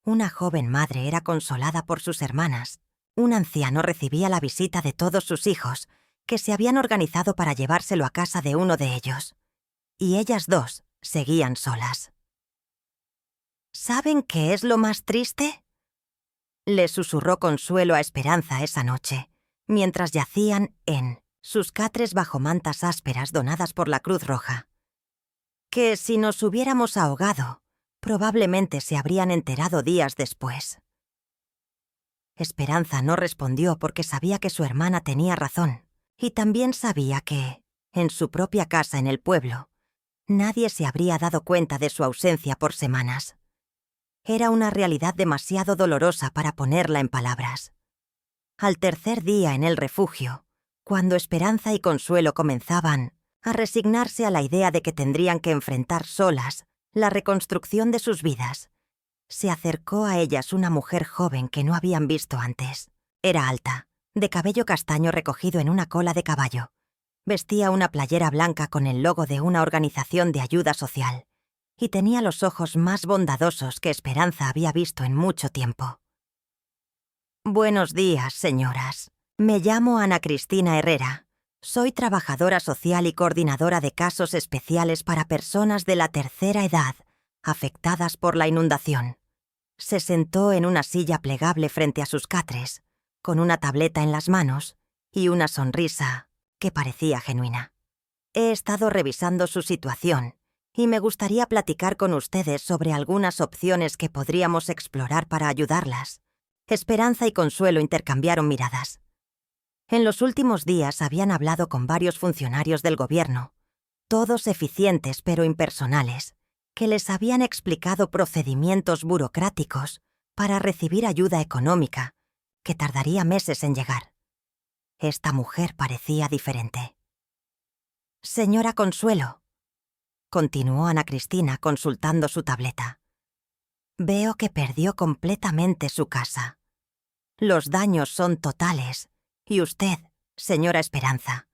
Una joven madre era consolada por sus hermanas. Un anciano recibía la visita de todos sus hijos, que se habían organizado para llevárselo a casa de uno de ellos. Y ellas dos seguían solas. ¿Saben qué es lo más triste?, le susurró Consuelo a Esperanza esa noche, mientras yacían en sus catres bajo mantas ásperas donadas por la Cruz Roja. Que si nos hubiéramos ahogado, probablemente se habrían enterado días después. Esperanza no respondió porque sabía que su hermana tenía razón, y también sabía que, en su propia casa en el pueblo, nadie se habría dado cuenta de su ausencia por semanas. Era una realidad demasiado dolorosa para ponerla en palabras. Al tercer día en el refugio, cuando Esperanza y Consuelo comenzaban a resignarse a la idea de que tendrían que enfrentar solas la reconstrucción de sus vidas, se acercó a ellas una mujer joven que no habían visto antes. Era alta, de cabello castaño recogido en una cola de caballo. Vestía una playera blanca con el logo de una organización de ayuda social y tenía los ojos más bondadosos que Esperanza había visto en mucho tiempo. «Buenos días, señoras. Me llamo Ana Cristina Herrera. Soy trabajadora social y coordinadora de casos especiales para personas de la tercera edad afectadas por la inundación». Se sentó en una silla plegable frente a sus catres, con una tableta en las manos y una sonrisa que parecía genuina. «He estado revisando su situación y me gustaría platicar con ustedes sobre algunas opciones que podríamos explorar para ayudarlas». Esperanza y Consuelo intercambiaron miradas. En los últimos días habían hablado con varios funcionarios del gobierno, todos eficientes pero impersonales, que les habían explicado procedimientos burocráticos para recibir ayuda económica, que tardaría meses en llegar. Esta mujer parecía diferente. «Señora Consuelo», continuó Ana Cristina consultando su tableta, «veo que perdió completamente su casa. Los daños son totales, y usted, señora Esperanza,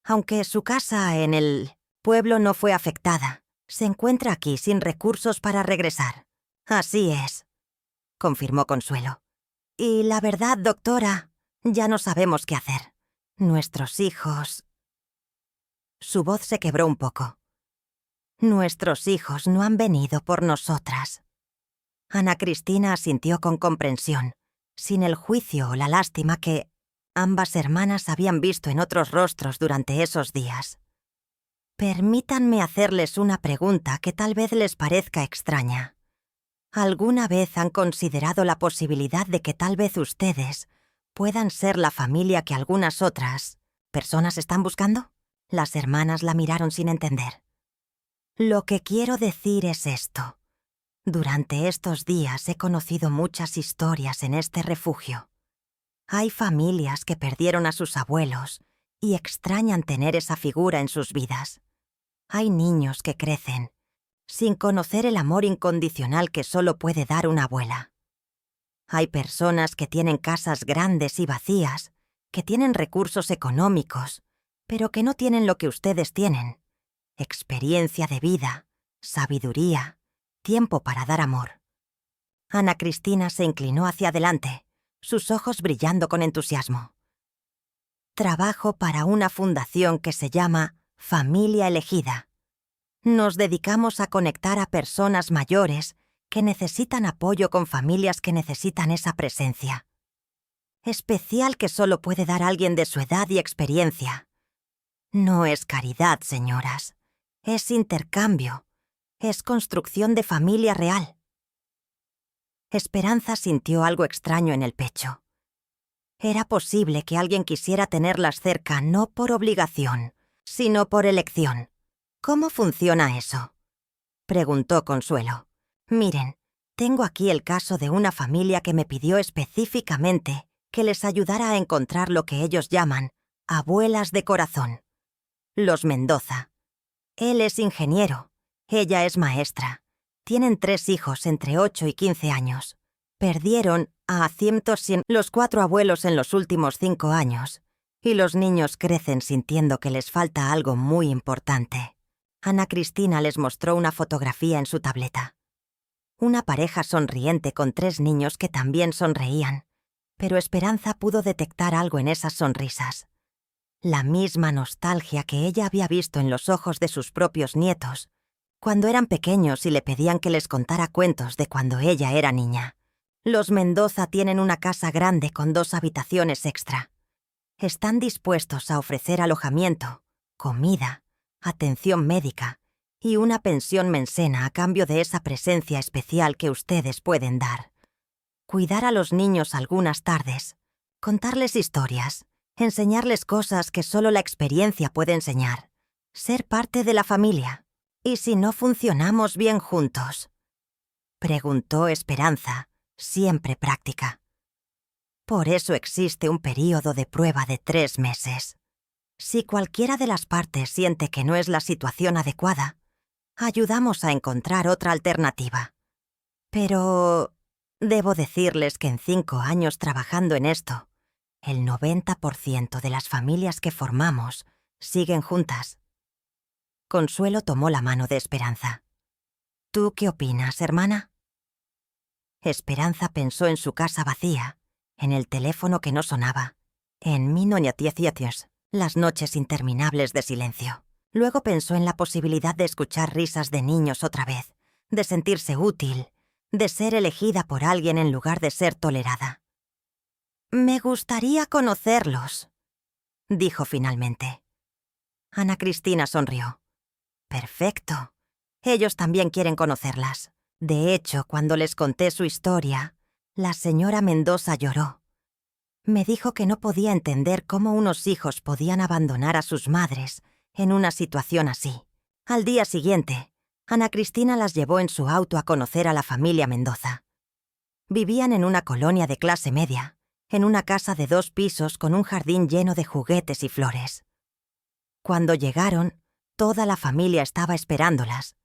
aunque su casa en el pueblo no fue afectada, se encuentra aquí sin recursos para regresar». «Así es», confirmó Consuelo. «Y la verdad, doctora, ya no sabemos qué hacer. Nuestros hijos...» Su voz se quebró un poco. «Nuestros hijos no han venido por nosotras». Ana Cristina asintió con comprensión, sin el juicio o la lástima que ambas hermanas habían visto en otros rostros durante esos días. «Permítanme hacerles una pregunta que tal vez les parezca extraña. ¿Alguna vez han considerado la posibilidad de que tal vez ustedes puedan ser la familia que algunas otras personas están buscando?» Las hermanas la miraron sin entender. «Lo que quiero decir es esto. Durante estos días he conocido muchas historias en este refugio. Hay familias que perdieron a sus abuelos y extrañan tener esa figura en sus vidas. Hay niños que crecen sin conocer el amor incondicional que solo puede dar una abuela. Hay personas que tienen casas grandes y vacías, que tienen recursos económicos, pero que no tienen lo que ustedes tienen: experiencia de vida, sabiduría, tiempo para dar amor». Ana Cristina se inclinó hacia adelante, sus ojos brillando con entusiasmo. «Trabajo para una fundación que se llama Familia Elegida. Nos dedicamos a conectar a personas mayores que necesitan apoyo con familias que necesitan esa presencia especial que solo puede dar alguien de su edad y experiencia. No es caridad, señoras. Es intercambio. Es construcción de familia real». Esperanza sintió algo extraño en el pecho. Era posible que alguien quisiera tenerlas cerca no por obligación, sino por elección. ¿Cómo funciona eso?, preguntó Consuelo. Miren, tengo aquí el caso de una familia que me pidió específicamente que les ayudara a encontrar lo que ellos llaman abuelas de corazón. Los Mendoza. Él es ingeniero, ella es maestra. Tienen 3 hijos entre 8 y 15 años. Perdieron a los 4 abuelos en los últimos 5 años, y los niños crecen sintiendo que les falta algo muy importante. Ana Cristina les mostró una fotografía en su tableta. Una pareja sonriente con 3 niños que también sonreían, pero Esperanza pudo detectar algo en esas sonrisas. La misma nostalgia que ella había visto en los ojos de sus propios nietos, cuando eran pequeños y le pedían que les contara cuentos de cuando ella era niña. Los Mendoza tienen una casa grande con 2 habitaciones extra. Están dispuestos a ofrecer alojamiento, comida, atención médica y una pensión mensena a cambio de esa presencia especial que ustedes pueden dar. Cuidar a los niños algunas tardes, contarles historias, enseñarles cosas que solo la experiencia puede enseñar, ser parte de la familia. ¿Y si no funcionamos bien juntos?, preguntó Esperanza, siempre práctica. Por eso existe un período de prueba de 3 meses. Si cualquiera de las partes siente que no es la situación adecuada, ayudamos a encontrar otra alternativa. Pero debo decirles que en 5 años trabajando en esto, el 90% de las familias que formamos siguen juntas. Consuelo tomó la mano de Esperanza. ¿Tú qué opinas, hermana? Esperanza pensó en su casa vacía, en el teléfono que no sonaba, en las noches interminables de silencio. Luego pensó en la posibilidad de escuchar risas de niños otra vez, de sentirse útil, de ser elegida por alguien en lugar de ser tolerada. «Me gustaría conocerlos», dijo finalmente. Ana Cristina sonrió. «Perfecto. Ellos también quieren conocerlas. De hecho, cuando les conté su historia, la señora Mendoza lloró. Me dijo que no podía entender cómo unos hijos podían abandonar a sus madres en una situación así. Al día siguiente, Ana Cristina las llevó en su auto a conocer a la familia Mendoza. Vivían en una colonia de clase media, en una casa de 2 pisos con un jardín lleno de juguetes y flores. Cuando llegaron, toda la familia estaba esperándolas.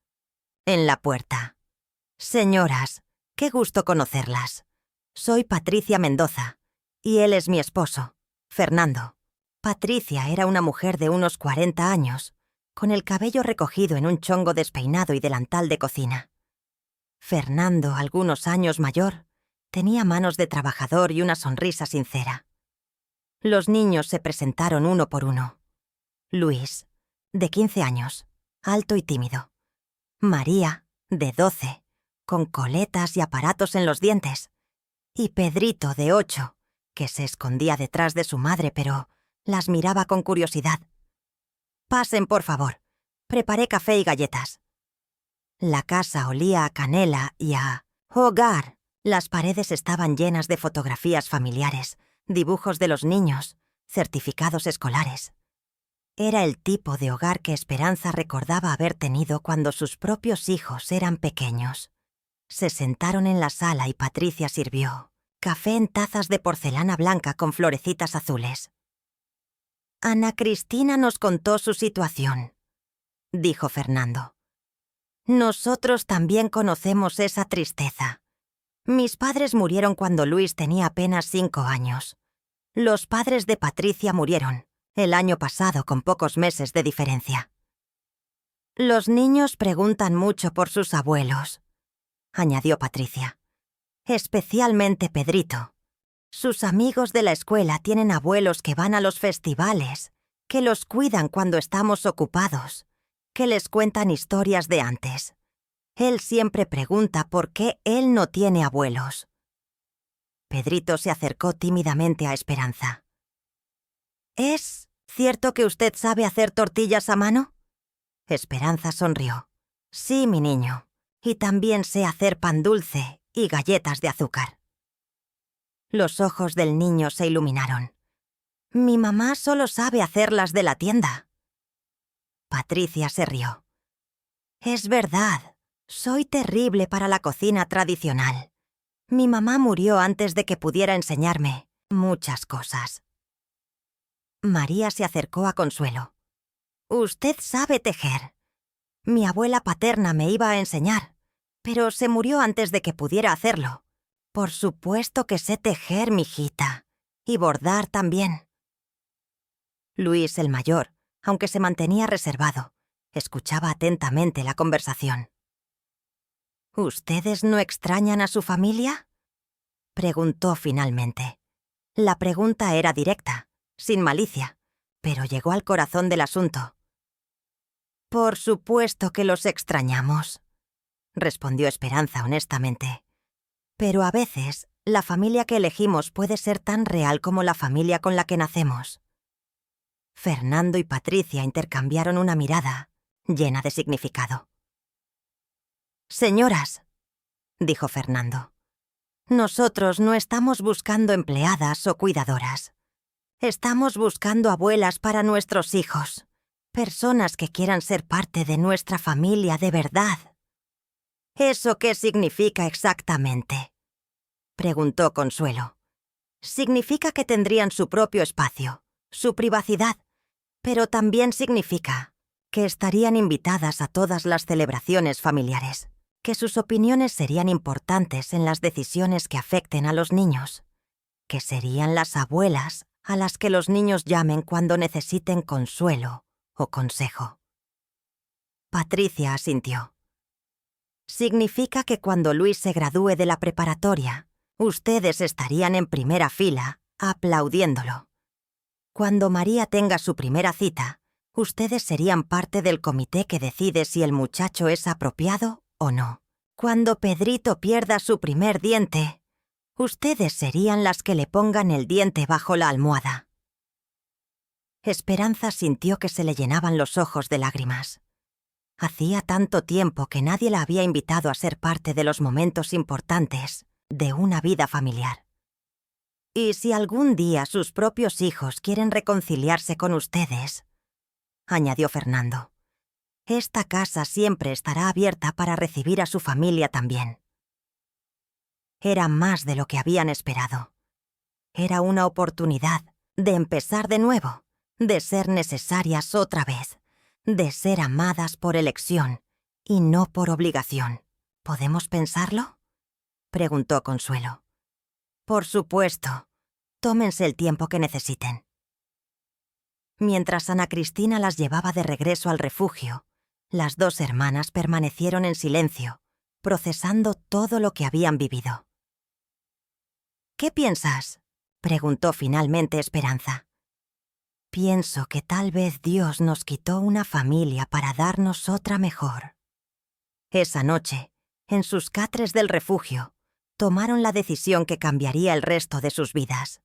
En la puerta. «Señoras, qué gusto conocerlas. Soy Patricia Mendoza, y él es mi esposo, Fernando». Patricia era una mujer de unos 40 años, con el cabello recogido en un chongo despeinado y delantal de cocina. Fernando, algunos años mayor, tenía manos de trabajador y una sonrisa sincera. Los niños se presentaron uno por uno. Luis, de 15 años, alto y tímido. María, de 12, con coletas y aparatos en los dientes. Y Pedrito, de 8, que se escondía detrás de su madre, pero las miraba con curiosidad. «Pasen, por favor. Preparé café y galletas». La casa olía a canela y a hogar. Las paredes estaban llenas de fotografías familiares, dibujos de los niños, certificados escolares. Era el tipo de hogar que Esperanza recordaba haber tenido cuando sus propios hijos eran pequeños. Se sentaron en la sala y Patricia sirvió café en tazas de porcelana blanca con florecitas azules. «Ana Cristina nos contó su situación», dijo Fernando. «Nosotros también conocemos esa tristeza. Mis padres murieron cuando Luis tenía apenas 5 años. Los padres de Patricia murieron el año pasado con pocos meses de diferencia. Los niños preguntan mucho por sus abuelos», añadió Patricia. «Especialmente Pedrito. Sus amigos de la escuela tienen abuelos que van a los festivales, que los cuidan cuando estamos ocupados, que les cuentan historias de antes. Él siempre pregunta por qué él no tiene abuelos». Pedrito se acercó tímidamente a Esperanza. «¿Es cierto que usted sabe hacer tortillas a mano?» Esperanza sonrió. «Sí, mi niño. Y también sé hacer pan dulce y galletas de azúcar. Los ojos del niño se iluminaron. Mi mamá solo sabe hacerlas de la tienda. Patricia se rió. Es verdad, soy terrible para la cocina tradicional. Mi mamá murió antes de que pudiera enseñarme muchas cosas. María se acercó a Consuelo. Usted sabe tejer. Mi abuela paterna me iba a enseñar, pero se murió antes de que pudiera hacerlo. Por supuesto que sé tejer, mijita, y bordar también. Luis, el mayor, aunque se mantenía reservado, escuchaba atentamente la conversación. ¿Ustedes no extrañan a su familia?, preguntó finalmente. La pregunta era directa, sin malicia, pero llegó al corazón del asunto. Por supuesto que los extrañamos, respondió Esperanza honestamente. Pero a veces, la familia que elegimos puede ser tan real como la familia con la que nacemos. Fernando y Patricia intercambiaron una mirada llena de significado. Señoras, dijo Fernando, nosotros no estamos buscando empleadas o cuidadoras. Estamos buscando abuelas para nuestros hijos, personas que quieran ser parte de nuestra familia de verdad. ¿Eso qué significa exactamente?, preguntó Consuelo. Significa que tendrían su propio espacio, su privacidad, pero también significa que estarían invitadas a todas las celebraciones familiares, que sus opiniones serían importantes en las decisiones que afecten a los niños, que serían las abuelas a las que los niños llamen cuando necesiten consuelo o consejo. Patricia asintió. Significa que cuando Luis se gradúe de la preparatoria, ustedes estarían en primera fila, aplaudiéndolo. Cuando María tenga su primera cita, ustedes serían parte del comité que decide si el muchacho es apropiado o no. Cuando Pedrito pierda su primer diente, ustedes serían las que le pongan el diente bajo la almohada. Esperanza sintió que se le llenaban los ojos de lágrimas. Hacía tanto tiempo que nadie la había invitado a ser parte de los momentos importantes de una vida familiar. Y si algún día sus propios hijos quieren reconciliarse con ustedes, añadió Fernando, esta casa siempre estará abierta para recibir a su familia también. Era más de lo que habían esperado. Era una oportunidad de empezar de nuevo, de ser necesarias otra vez, de ser amadas por elección y no por obligación. ¿Podemos pensarlo?, preguntó Consuelo. Por supuesto. Tómense el tiempo que necesiten. Mientras Ana Cristina las llevaba de regreso al refugio, las dos hermanas permanecieron en silencio, procesando todo lo que habían vivido. ¿Qué piensas?, preguntó finalmente Esperanza. Pienso que tal vez Dios nos quitó una familia para darnos otra mejor. Esa noche, en sus catres del refugio, tomaron la decisión que cambiaría el resto de sus vidas.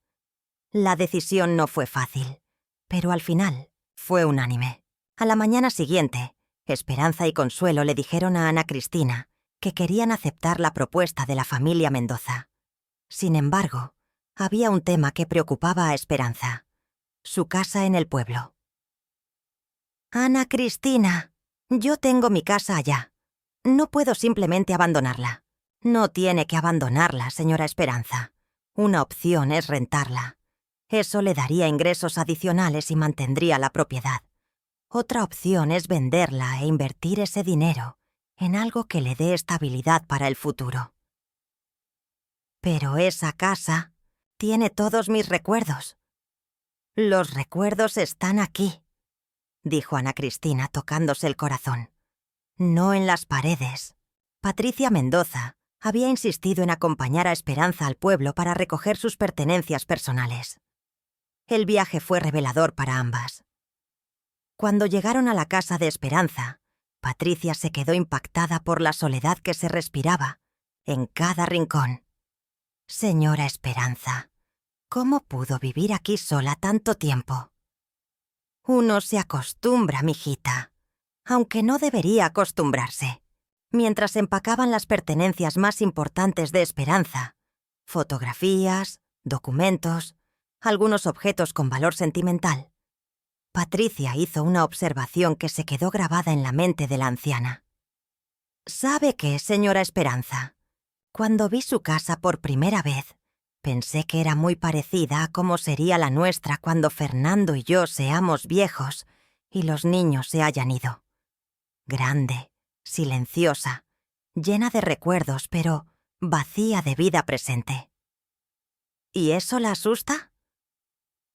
La decisión no fue fácil, pero al final fue unánime. A la mañana siguiente, Esperanza y Consuelo le dijeron a Ana Cristina que querían aceptar la propuesta de la familia Mendoza. Sin embargo, había un tema que preocupaba a Esperanza: su casa en el pueblo. Ana Cristina, yo tengo mi casa allá. No puedo simplemente abandonarla. No tiene que abandonarla, señora Esperanza. Una opción es rentarla. Eso le daría ingresos adicionales y mantendría la propiedad. Otra opción es venderla e invertir ese dinero en algo que le dé estabilidad para el futuro. Pero esa casa tiene todos mis recuerdos. Los recuerdos están aquí, dijo Ana Cristina tocándose el corazón. No en las paredes. Patricia Mendoza había insistido en acompañar a Esperanza al pueblo para recoger sus pertenencias personales. El viaje fue revelador para ambas. Cuando llegaron a la casa de Esperanza, Patricia se quedó impactada por la soledad que se respiraba en cada rincón. Señora Esperanza, ¿cómo pudo vivir aquí sola tanto tiempo? Uno se acostumbra, mijita, aunque no debería acostumbrarse. mientras empacaban las pertenencias más importantes de Esperanza, fotografías, documentos, algunos objetos con valor sentimental, Patricia hizo una observación que se quedó grabada en la mente de la anciana. ¿Sabe qué, señora Esperanza? Cuando vi su casa por primera vez, pensé que era muy parecida a cómo sería la nuestra cuando Fernando y yo seamos viejos y los niños se hayan ido. Grande, silenciosa, llena de recuerdos, pero vacía de vida presente. ¿Y eso la asusta?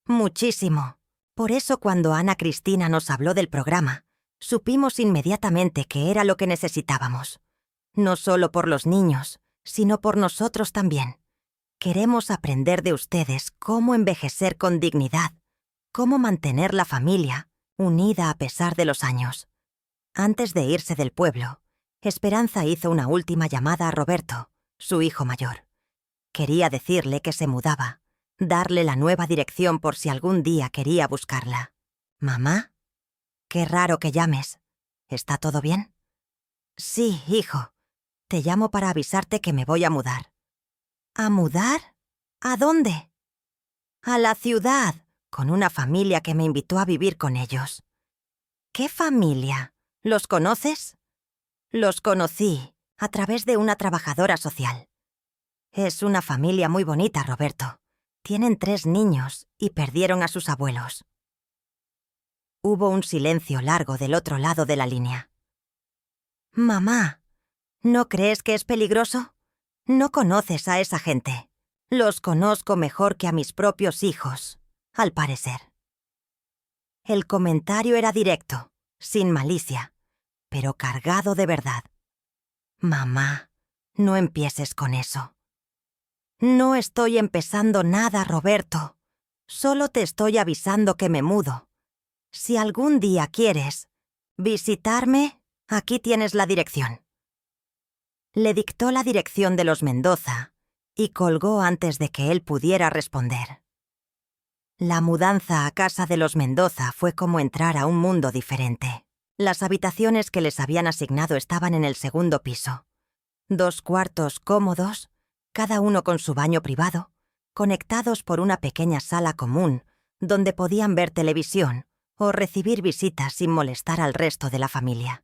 Muchísimo. Por eso cuando Ana Cristina nos habló del programa, supimos inmediatamente que era lo que necesitábamos. No solo por los niños, sino por nosotros también. Queremos aprender de ustedes cómo envejecer con dignidad, cómo mantener la familia unida a pesar de los años. Antes de irse del pueblo, Esperanza hizo una última llamada a Roberto, su hijo mayor. Quería decirle que se mudaba, darle la nueva dirección por si algún día quería buscarla. ¿Mamá? Qué raro que llames. ¿Está todo bien? Sí, hijo. Te llamo para avisarte que me voy a mudar. ¿A mudar? ¿A dónde? A la ciudad, con una familia que me invitó a vivir con ellos. ¿Qué familia? ¿Los conoces? Los conocí a través de una trabajadora social. Es una familia muy bonita, Roberto. Tienen 3 niños y perdieron a sus abuelos. Hubo un silencio largo del otro lado de la línea. Mamá, ¿no crees que es peligroso? No conoces a esa gente. Los conozco mejor que a mis propios hijos, al parecer. El comentario era directo, sin malicia, pero cargado de verdad. Mamá, no empieces con eso. No estoy empezando nada, Roberto. Solo te estoy avisando que me mudo. Si algún día quieres visitarme, aquí tienes la dirección. Le dictó la dirección de los Mendoza y colgó antes de que él pudiera responder. La mudanza a casa de los Mendoza fue como entrar a un mundo diferente. Las habitaciones que les habían asignado estaban en el segundo piso. 2 cuartos cómodos, cada uno con su baño privado, conectados por una pequeña sala común, donde podían ver televisión o recibir visitas sin molestar al resto de la familia.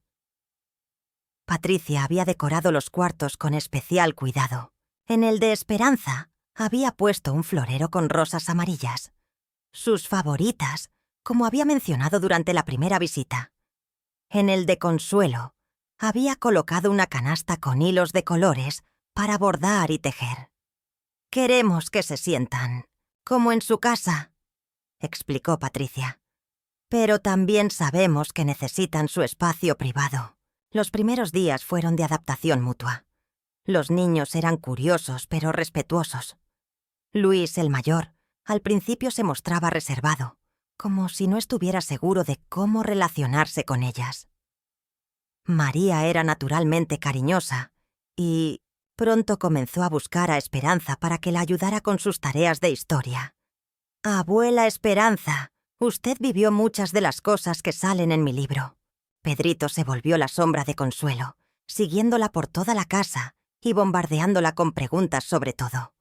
Patricia había decorado los cuartos con especial cuidado. En el de Esperanza había puesto un florero con rosas amarillas, sus favoritas, como había mencionado durante la primera visita. En el de Consuelo había colocado una canasta con hilos de colores para bordar y tejer. «Queremos que se sientan, como en su casa», explicó Patricia. «Pero también sabemos que necesitan su espacio privado». Los primeros días fueron de adaptación mutua. Los niños eran curiosos pero respetuosos. Luis, el mayor, al principio se mostraba reservado, como si no estuviera seguro de cómo relacionarse con ellas. María era naturalmente cariñosa y pronto comenzó a buscar a Esperanza para que la ayudara con sus tareas de historia. «Abuela Esperanza, usted vivió muchas de las cosas que salen en mi libro». Pedrito se volvió la sombra de Consuelo, siguiéndola por toda la casa y bombardeándola con preguntas sobre todo.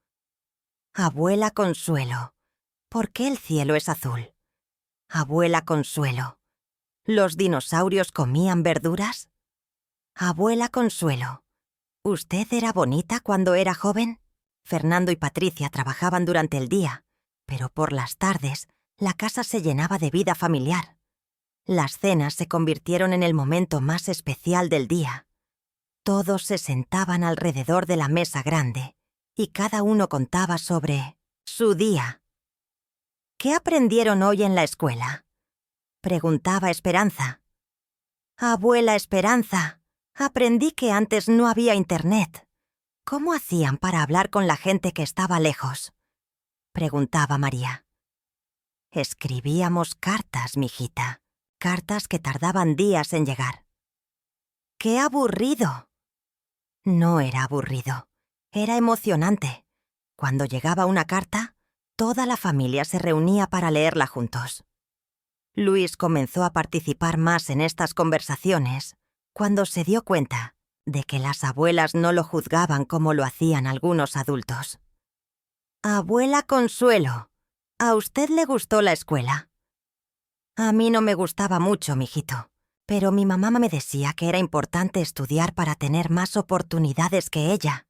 «Abuela Consuelo, ¿por qué el cielo es azul? Abuela Consuelo, ¿los dinosaurios comían verduras? Abuela Consuelo, ¿usted era bonita cuando era joven?» Fernando y Patricia trabajaban durante el día, pero por las tardes la casa se llenaba de vida familiar. Las cenas se convirtieron en el momento más especial del día. Todos se sentaban alrededor de la mesa grande y cada uno contaba sobre su día. «¿Qué aprendieron hoy en la escuela?», preguntaba Esperanza. «Abuela Esperanza, aprendí que antes no había internet. ¿Cómo hacían para hablar con la gente que estaba lejos?», preguntaba María. «Escribíamos cartas, mijita. Cartas que tardaban días en llegar». «¡Qué aburrido!». No era aburrido, era emocionante. Cuando llegaba una carta, toda la familia se reunía para leerla juntos. Luis comenzó a participar más en estas conversaciones cuando se dio cuenta de que las abuelas no lo juzgaban como lo hacían algunos adultos. «Abuela Consuelo, ¿a usted le gustó la escuela?» «A mí no me gustaba mucho, mijito, pero mi mamá me decía que era importante estudiar para tener más oportunidades que ella».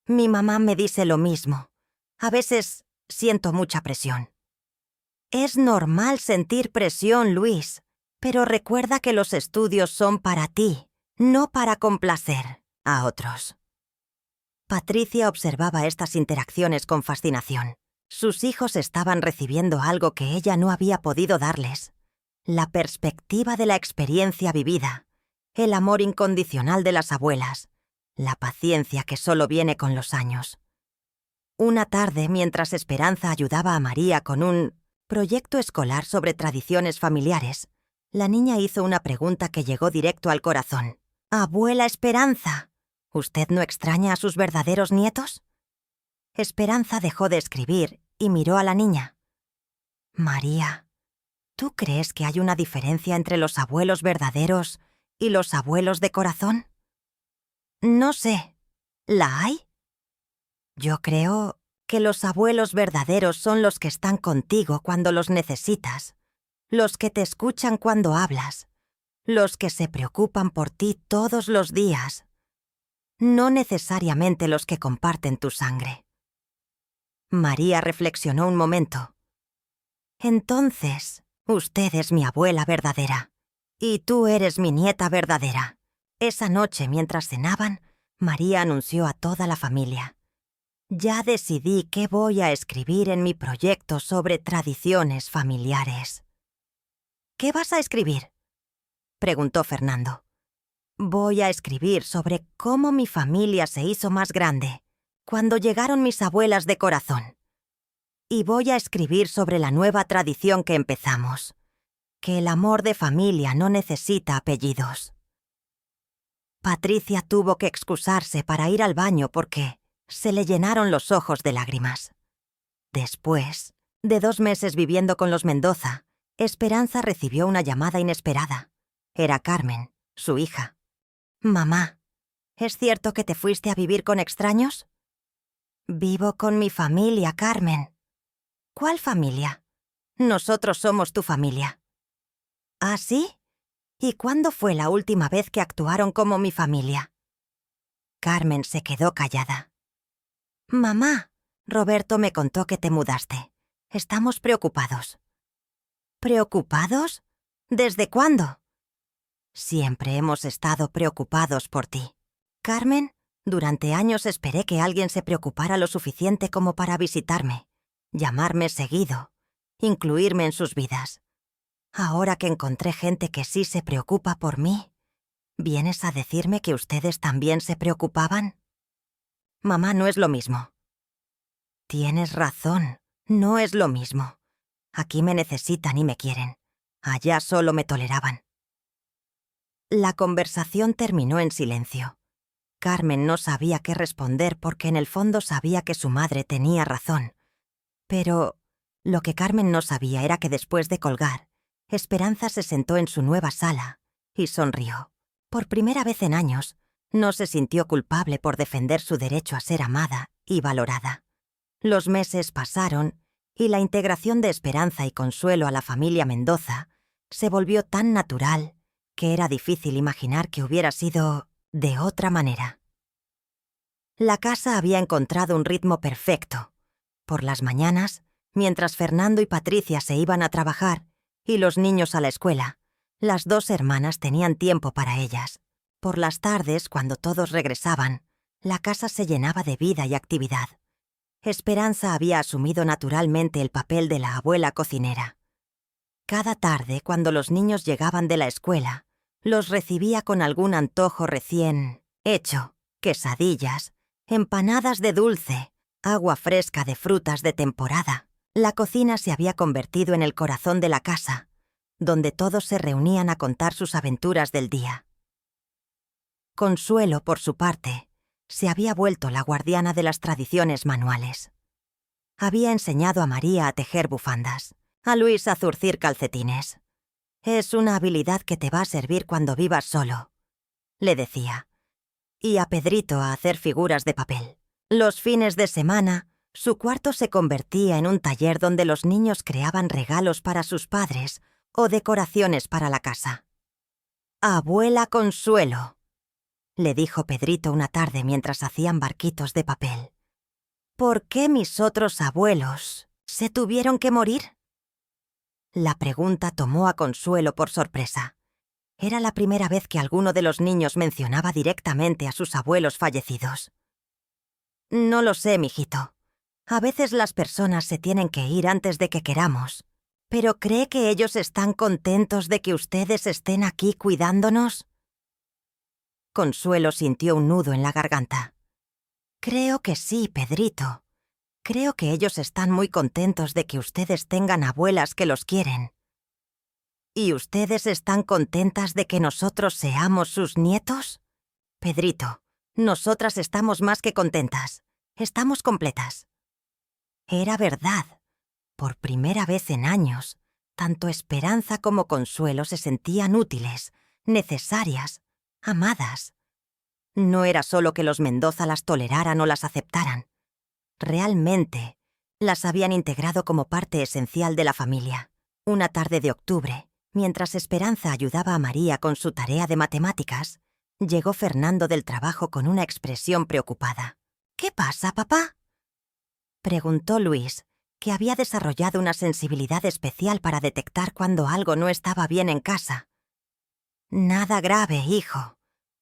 «Mi mamá me dice lo mismo. A veces siento mucha presión». «Es normal sentir presión, Luis, pero recuerda que los estudios son para ti, no para complacer a otros». Patricia observaba estas interacciones con fascinación. Sus hijos estaban recibiendo algo que ella no había podido darles: la perspectiva de la experiencia vivida, el amor incondicional de las abuelas, la paciencia que solo viene con los años. Una tarde, mientras Esperanza ayudaba a María con un proyecto escolar sobre tradiciones familiares, la niña hizo una pregunta que llegó directo al corazón. «Abuela Esperanza, ¿usted no extraña a sus verdaderos nietos?» Esperanza dejó de escribir y miró a la niña. «María, ¿tú crees que hay una diferencia entre los abuelos verdaderos y los abuelos de corazón?» «No sé. ¿La hay?» «Yo creo que los abuelos verdaderos son los que están contigo cuando los necesitas, los que te escuchan cuando hablas, los que se preocupan por ti todos los días, no necesariamente los que comparten tu sangre». María reflexionó un momento. «Entonces, usted es mi abuela verdadera, y tú eres mi nieta verdadera». Esa noche, mientras cenaban, María anunció a toda la familia: «Ya decidí qué voy a escribir en mi proyecto sobre tradiciones familiares». «¿Qué vas a escribir?», preguntó Fernando. «Voy a escribir sobre cómo mi familia se hizo más grande cuando llegaron mis abuelas de corazón. Y voy a escribir sobre la nueva tradición que empezamos, que el amor de familia no necesita apellidos». Patricia tuvo que excusarse para ir al baño porque se le llenaron los ojos de lágrimas. Después de 2 meses viviendo con los Mendoza, Esperanza recibió una llamada inesperada. Era Carmen, su hija. «Mamá, ¿es cierto que te fuiste a vivir con extraños?» «Vivo con mi familia, Carmen». «¿Cuál familia?» «Nosotros somos tu familia». ¿Ah, sí? ¿Y cuándo fue la última vez que actuaron como mi familia?» Carmen se quedó callada. «Mamá, Roberto me contó que te mudaste. Estamos preocupados». ¿Preocupados? ¿Desde cuándo? Siempre hemos estado preocupados por ti. Carmen, durante años esperé que alguien se preocupara lo suficiente como para visitarme, llamarme seguido, incluirme en sus vidas. Ahora que encontré gente que sí se preocupa por mí, ¿vienes a decirme que ustedes también se preocupaban? Mamá, no es lo mismo. Tienes razón, no es lo mismo. Aquí me necesitan y me quieren. Allá solo me toleraban. La conversación terminó en silencio. Carmen no sabía qué responder porque en el fondo sabía que su madre tenía razón. Pero lo que Carmen no sabía era que después de colgar, Esperanza se sentó en su nueva sala y sonrió. Por primera vez en años, no se sintió culpable por defender su derecho a ser amada y valorada. Los meses pasaron y la integración de Esperanza y Consuelo a la familia Mendoza se volvió tan natural que era difícil imaginar que hubiera sido de otra manera. La casa había encontrado un ritmo perfecto. Por las mañanas, mientras Fernando y Patricia se iban a trabajar y los niños a la escuela, las 2 hermanas tenían tiempo para ellas. Por las tardes, cuando todos regresaban, la casa se llenaba de vida y actividad. Esperanza había asumido naturalmente el papel de la abuela cocinera. Cada tarde, cuando los niños llegaban de la escuela, los recibía con algún antojo recién hecho: quesadillas, empanadas de dulce, agua fresca de frutas de temporada. La cocina se había convertido en el corazón de la casa, donde todos se reunían a contar sus aventuras del día. Consuelo, por su parte, se había vuelto la guardiana de las tradiciones manuales. Había enseñado a María a tejer bufandas, a Luis a zurcir calcetines. «Es una habilidad que te va a servir cuando vivas solo», le decía. y a Pedrito a hacer figuras de papel. Los fines de semana, su cuarto se convertía en un taller donde los niños creaban regalos para sus padres o decoraciones para la casa. «Abuela Consuelo», le dijo Pedrito una tarde mientras hacían barquitos de papel. «¿Por qué mis otros abuelos se tuvieron que morir?» La pregunta tomó a Consuelo por sorpresa. Era la primera vez que alguno de los niños mencionaba directamente a sus abuelos fallecidos. «No lo sé, mijito. A veces las personas se tienen que ir antes de que queramos. ¿Pero cree que ellos están contentos de que ustedes estén aquí cuidándonos?» Consuelo sintió un nudo en la garganta. «Creo que sí, Pedrito. Creo que ellos están muy contentos de que ustedes tengan abuelas que los quieren. ¿Y ustedes están contentas de que nosotros seamos sus nietos? Pedrito, nosotras estamos más que contentas. Estamos completas». Era verdad. Por primera vez en años, tanto Esperanza como Consuelo se sentían útiles, necesarias, amadas. No era solo que los Mendoza las toleraran o las aceptaran. Realmente, las habían integrado como parte esencial de la familia. Una tarde de octubre, mientras Esperanza ayudaba a María con su tarea de matemáticas, llegó Fernando del trabajo con una expresión preocupada. «¿Qué pasa, papá?», preguntó Luis, que había desarrollado una sensibilidad especial para detectar cuando algo no estaba bien en casa. «Nada grave, hijo.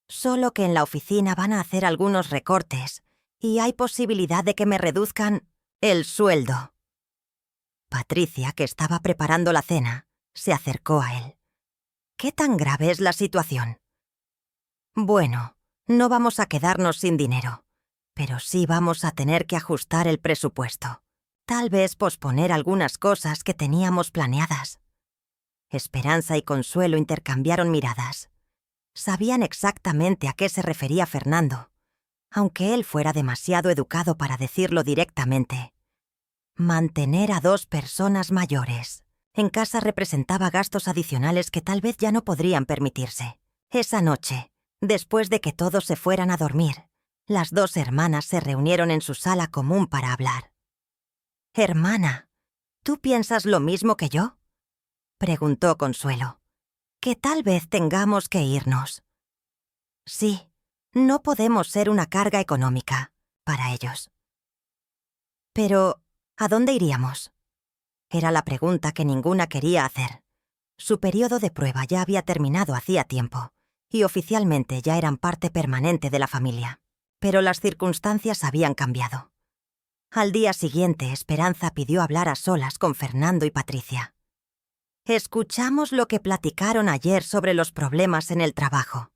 Solo que en la oficina van a hacer algunos recortes y hay posibilidad de que me reduzcan el sueldo». Patricia, que estaba preparando la cena, se acercó a él. «¿Qué tan grave es la situación?» «Bueno, no vamos a quedarnos sin dinero, pero sí vamos a tener que ajustar el presupuesto. Tal vez posponer algunas cosas que teníamos planeadas». Esperanza y Consuelo intercambiaron miradas. Sabían exactamente a qué se refería Fernando, aunque él fuera demasiado educado para decirlo directamente. Mantener a 2 personas mayores en casa representaba gastos adicionales que tal vez ya no podrían permitirse. Esa noche, después de que todos se fueran a dormir, las 2 hermanas se reunieron en su sala común para hablar. «Hermana, ¿tú piensas lo mismo que yo?», preguntó Consuelo. «Que tal vez tengamos que irnos». «Sí, no podemos ser una carga económica para ellos». «Pero, ¿a dónde iríamos?», era la pregunta que ninguna quería hacer. Su periodo de prueba ya había terminado hacía tiempo, y oficialmente ya eran parte permanente de la familia. Pero las circunstancias habían cambiado. Al día siguiente, Esperanza pidió hablar a solas con Fernando y Patricia. «Escuchamos lo que platicaron ayer sobre los problemas en el trabajo».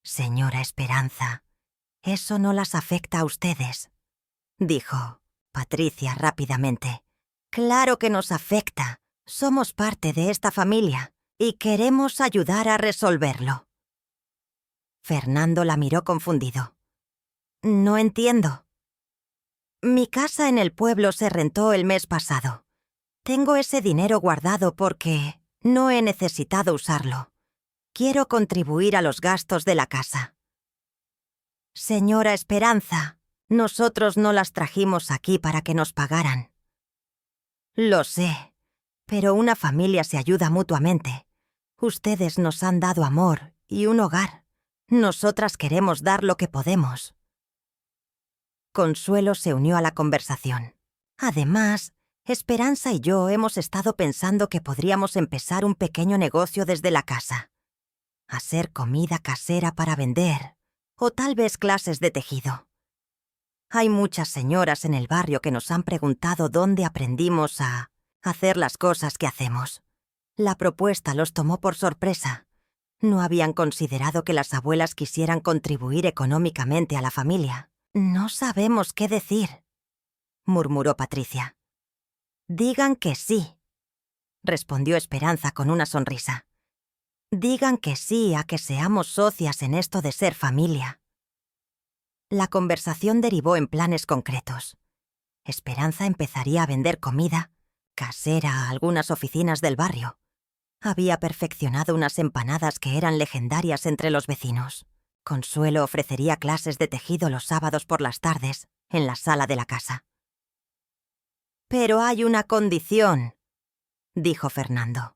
«Señora Esperanza, eso no las afecta a ustedes», dijo Patricia rápidamente. «Claro que nos afecta. Somos parte de esta familia y queremos ayudar a resolverlo». Fernando la miró confundido. «No entiendo». «Mi casa en el pueblo se rentó el mes pasado. Tengo ese dinero guardado porque no he necesitado usarlo. Quiero contribuir a los gastos de la casa». «Señora Esperanza, nosotros no las trajimos aquí para que nos pagaran». «Lo sé, pero una familia se ayuda mutuamente. Ustedes nos han dado amor y un hogar. Nosotras queremos dar lo que podemos». Consuelo se unió a la conversación. «Además, Esperanza y yo hemos estado pensando que podríamos empezar un pequeño negocio desde la casa. Hacer comida casera para vender, o tal vez clases de tejido. Hay muchas señoras en el barrio que nos han preguntado dónde aprendimos a hacer las cosas que hacemos. La propuesta los tomó por sorpresa. No habían considerado que las abuelas quisieran contribuir económicamente a la familia. «No sabemos qué decir», murmuró Patricia. «Digan que sí», respondió Esperanza con una sonrisa. «Digan que sí a que seamos socias en esto de ser familia». La conversación derivó en planes concretos. Esperanza empezaría a vender comida casera a algunas oficinas del barrio. Había perfeccionado unas empanadas que eran legendarias entre los vecinos. Consuelo ofrecería clases de tejido los sábados por las tardes, en la sala de la casa. «Pero hay una condición», dijo Fernando.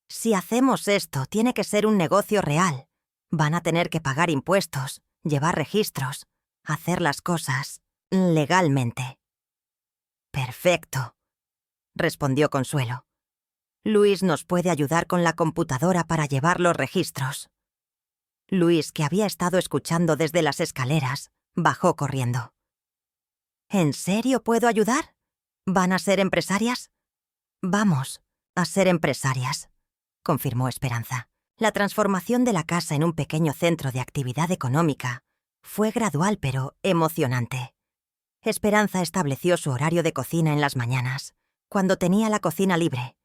«Si hacemos esto, tiene que ser un negocio real. Van a tener que pagar impuestos, llevar registros, hacer las cosas legalmente». «Perfecto», respondió Consuelo. «Luis nos puede ayudar con la computadora para llevar los registros». Luis, que había estado escuchando desde las escaleras, bajó corriendo. «¿En serio puedo ayudar? ¿Van a ser empresarias?» «Vamos a ser empresarias», confirmó Esperanza. La transformación de la casa en un pequeño centro de actividad económica fue gradual pero emocionante. Esperanza estableció su horario de cocina en las mañanas, cuando tenía la cocina libre.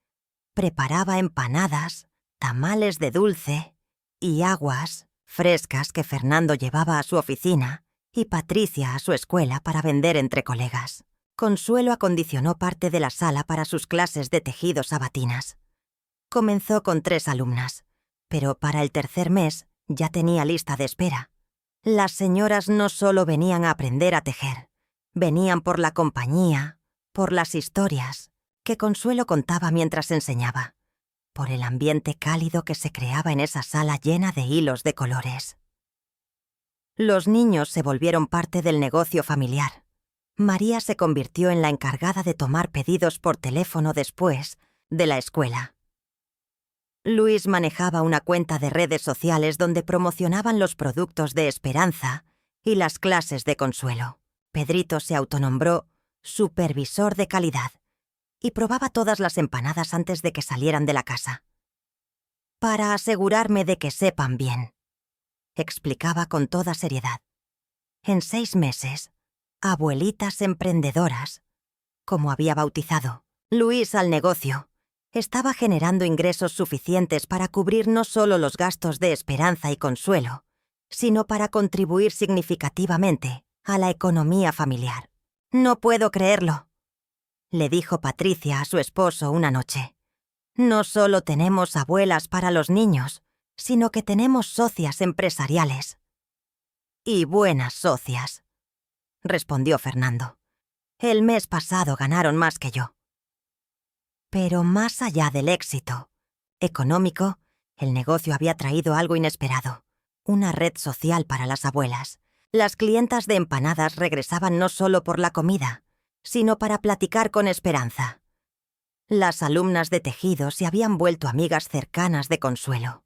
Preparaba empanadas, tamales de dulce y aguas frescas que Fernando llevaba a su oficina y Patricia a su escuela para vender entre colegas. Consuelo acondicionó parte de la sala para sus clases de tejido sabatinas. Comenzó con 3 alumnas, pero para el tercer mes ya tenía lista de espera. Las señoras no solo venían a aprender a tejer, venían por la compañía, por las historias que Consuelo contaba mientras enseñaba, por el ambiente cálido que se creaba en esa sala llena de hilos de colores. Los niños se volvieron parte del negocio familiar. María se convirtió en la encargada de tomar pedidos por teléfono después de la escuela. Luis manejaba una cuenta de redes sociales donde promocionaban los productos de Esperanza y las clases de Consuelo. Pedrito se autonombró supervisor de calidad y probaba todas las empanadas antes de que salieran de la casa. «Para asegurarme de que sepan bien», explicaba con toda seriedad. «En 6 meses, abuelitas emprendedoras», como había bautizado Luis al negocio, estaba generando ingresos suficientes para cubrir no solo los gastos de Esperanza y Consuelo, sino para contribuir significativamente a la economía familiar. «No puedo creerlo», le dijo Patricia a su esposo una noche. «No solo tenemos abuelas para los niños, sino que tenemos socias empresariales». «Y buenas socias», respondió Fernando. «El mes pasado ganaron más que yo». Pero más allá del éxito económico, el negocio había traído algo inesperado, una red social para las abuelas. Las clientas de empanadas regresaban no solo por la comida, sino para platicar con Esperanza. Las alumnas de tejido se habían vuelto amigas cercanas de Consuelo.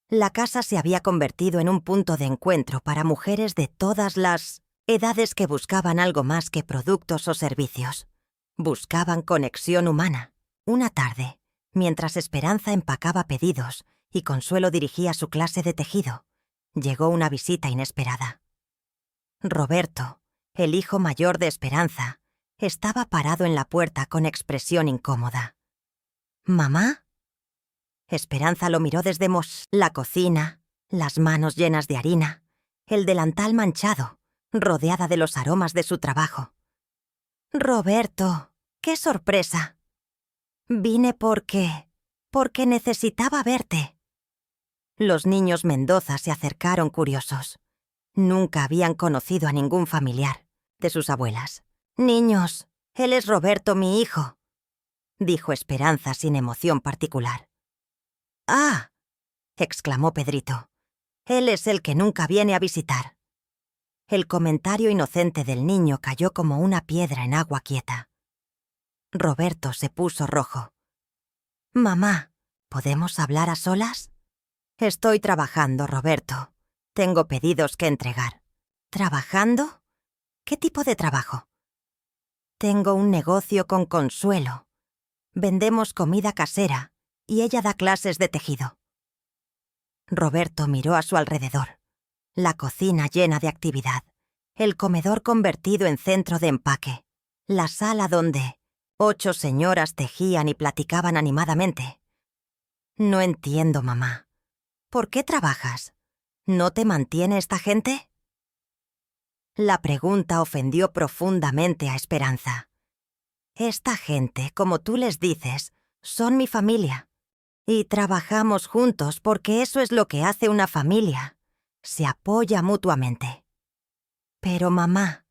La casa se había convertido en un punto de encuentro para mujeres de todas las edades que buscaban algo más que productos o servicios. Buscaban conexión humana. Una tarde, mientras Esperanza empacaba pedidos y Consuelo dirigía su clase de tejido, llegó una visita inesperada. Roberto, el hijo mayor de Esperanza, estaba parado en la puerta con expresión incómoda. «¿Mamá?» Esperanza lo miró desde la cocina, las manos llenas de harina, el delantal manchado, rodeada de los aromas de su trabajo. «Roberto, qué sorpresa. Vine porque necesitaba verte». Los niños Mendoza se acercaron curiosos. Nunca habían conocido a ningún familiar de sus abuelas. «Niños, él es Roberto, mi hijo», dijo Esperanza sin emoción particular. «Ah», exclamó Pedrito, «él es el que nunca viene a visitar». El comentario inocente del niño cayó como una piedra en agua quieta. Roberto se puso rojo. «Mamá, ¿podemos hablar a solas?» «Estoy trabajando, Roberto. Tengo pedidos que entregar». «¿Trabajando? ¿Qué tipo de trabajo?» «Tengo un negocio con Consuelo. Vendemos comida casera y ella da clases de tejido». Roberto miró a su alrededor. La cocina llena de actividad, el comedor convertido en centro de empaque, la sala donde 8 señoras tejían y platicaban animadamente. «No entiendo, mamá. ¿Por qué trabajas? ¿No te mantiene esta gente?» La pregunta ofendió profundamente a Esperanza. «Esta gente, como tú les dices, son mi familia. Y trabajamos juntos porque eso es lo que hace una familia. Se apoya mutuamente. Pero mamá,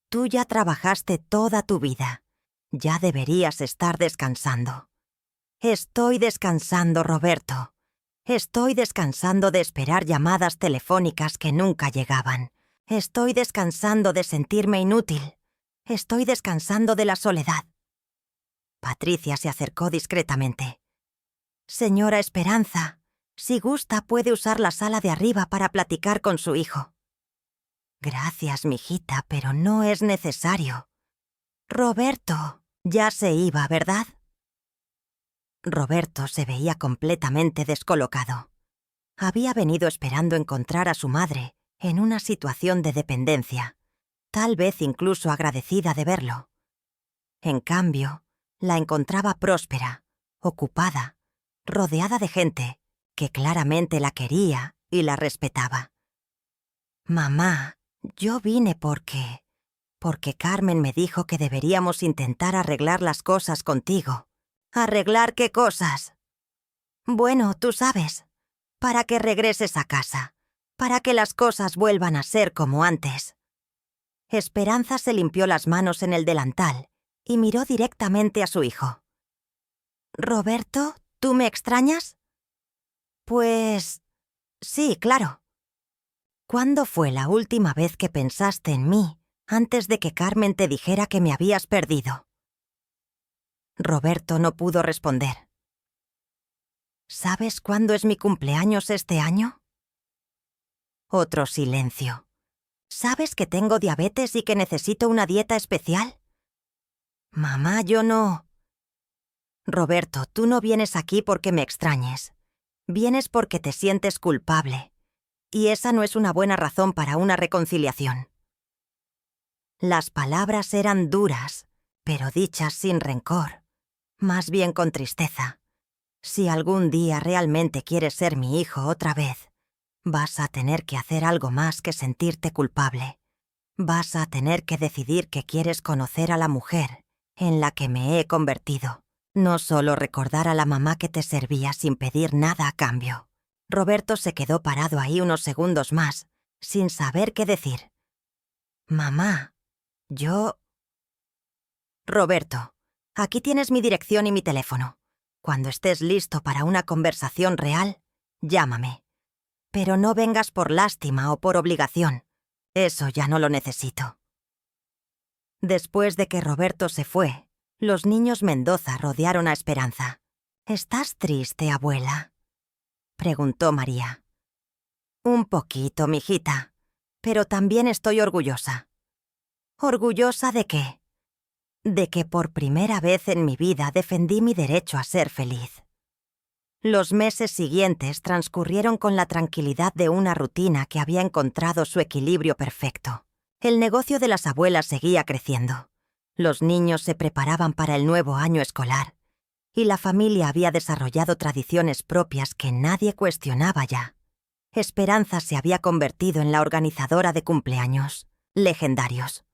tú ya trabajaste toda tu vida. Ya deberías estar descansando. Estoy descansando, Roberto. Estoy descansando de esperar llamadas telefónicas que nunca llegaban. Estoy descansando de sentirme inútil. Estoy descansando de la soledad. Patricia se acercó discretamente. Señora Esperanza, si gusta puede usar la sala de arriba para platicar con su hijo. Gracias, mijita, pero no es necesario. Roberto, ya se iba, ¿verdad? Roberto se veía completamente descolocado. Había venido esperando encontrar a su madre en una situación de dependencia, tal vez incluso agradecida de verlo. En cambio, la encontraba próspera, ocupada, rodeada de gente que claramente la quería y la respetaba. Mamá, yo vine porque Carmen me dijo que deberíamos intentar arreglar las cosas contigo. ¿Arreglar qué cosas? Bueno, tú sabes, para que regreses a casa, para que las cosas vuelvan a ser como antes. Esperanza se limpió las manos en el delantal y miró directamente a su hijo. «Roberto, ¿tú me extrañas?» «Pues... sí, claro». «¿Cuándo fue la última vez que pensaste en mí antes de que Carmen te dijera que me habías perdido?» Roberto no pudo responder. ¿Sabes cuándo es mi cumpleaños este año? Otro silencio. ¿Sabes que tengo diabetes y que necesito una dieta especial? Mamá, yo no... Roberto, tú no vienes aquí porque me extrañes. Vienes porque te sientes culpable. Y esa no es una buena razón para una reconciliación. Las palabras eran duras, pero dichas sin rencor, más bien con tristeza. Si algún día realmente quieres ser mi hijo otra vez, vas a tener que hacer algo más que sentirte culpable. Vas a tener que decidir que quieres conocer a la mujer en la que me he convertido. No solo recordar a la mamá que te servía sin pedir nada a cambio. Roberto se quedó parado ahí unos segundos más, sin saber qué decir. Mamá, yo... Roberto, aquí tienes mi dirección y mi teléfono. Cuando estés listo para una conversación real, llámame. Pero no vengas por lástima o por obligación. Eso ya no lo necesito. Después de que Roberto se fue, los niños Mendoza rodearon a Esperanza. ¿Estás triste, abuela?, preguntó María. Un poquito, mijita, pero también estoy orgullosa. ¿Orgullosa de qué? De que por primera vez en mi vida defendí mi derecho a ser feliz. Los meses siguientes transcurrieron con la tranquilidad de una rutina que había encontrado su equilibrio perfecto. El negocio de las abuelas seguía creciendo. Los niños se preparaban para el nuevo año escolar, y la familia había desarrollado tradiciones propias que nadie cuestionaba ya. Esperanza se había convertido en la organizadora de cumpleaños legendarios.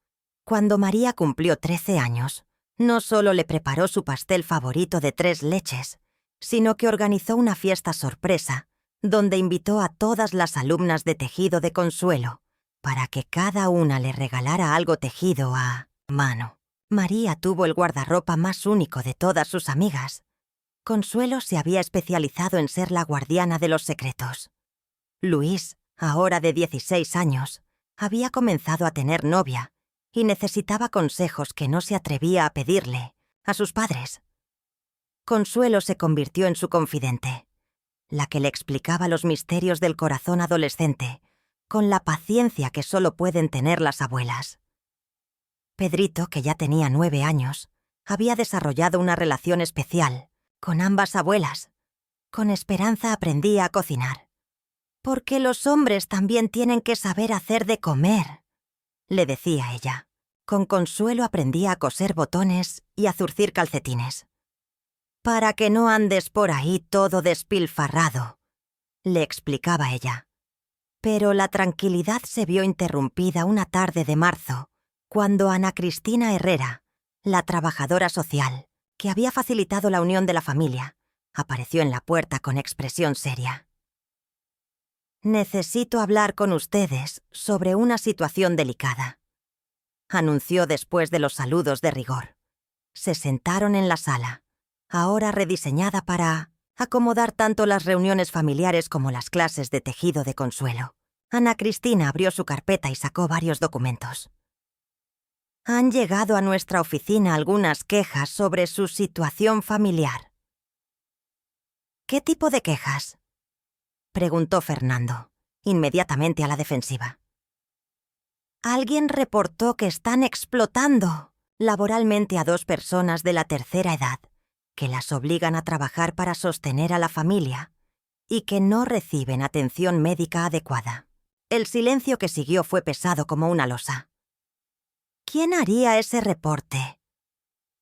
Cuando María cumplió 13 años, no solo le preparó su pastel favorito de 3 leches, sino que organizó una fiesta sorpresa, donde invitó a todas las alumnas de tejido de Consuelo, para que cada una le regalara algo tejido a mano. María tuvo el guardarropa más único de todas sus amigas. Consuelo se había especializado en ser la guardiana de los secretos. Luis, ahora de 16 años, había comenzado a tener novia y necesitaba consejos que no se atrevía a pedirle a sus padres. Consuelo se convirtió en su confidente, la que le explicaba los misterios del corazón adolescente, con la paciencia que solo pueden tener las abuelas. Pedrito, que ya tenía 9 años, había desarrollado una relación especial con ambas abuelas. Con Esperanza aprendía a cocinar. «Porque los hombres también tienen que saber hacer de comer», le decía ella. Con Consuelo aprendía a coser botones y a zurcir calcetines. «Para que no andes por ahí todo despilfarrado», le explicaba ella. Pero la tranquilidad se vio interrumpida una tarde de marzo, cuando Ana Cristina Herrera, la trabajadora social, que había facilitado la unión de la familia, apareció en la puerta con expresión seria. Necesito hablar con ustedes sobre una situación delicada, anunció después de los saludos de rigor. Se sentaron en la sala, ahora rediseñada para acomodar tanto las reuniones familiares como las clases de tejido de Consuelo. Ana Cristina abrió su carpeta y sacó varios documentos. Han llegado a nuestra oficina algunas quejas sobre su situación familiar. ¿Qué tipo de quejas?, preguntó Fernando, inmediatamente a la defensiva. Alguien reportó que están explotando laboralmente a 2 personas de la tercera edad, que las obligan a trabajar para sostener a la familia y que no reciben atención médica adecuada. El silencio que siguió fue pesado como una losa. ¿Quién haría ese reporte?,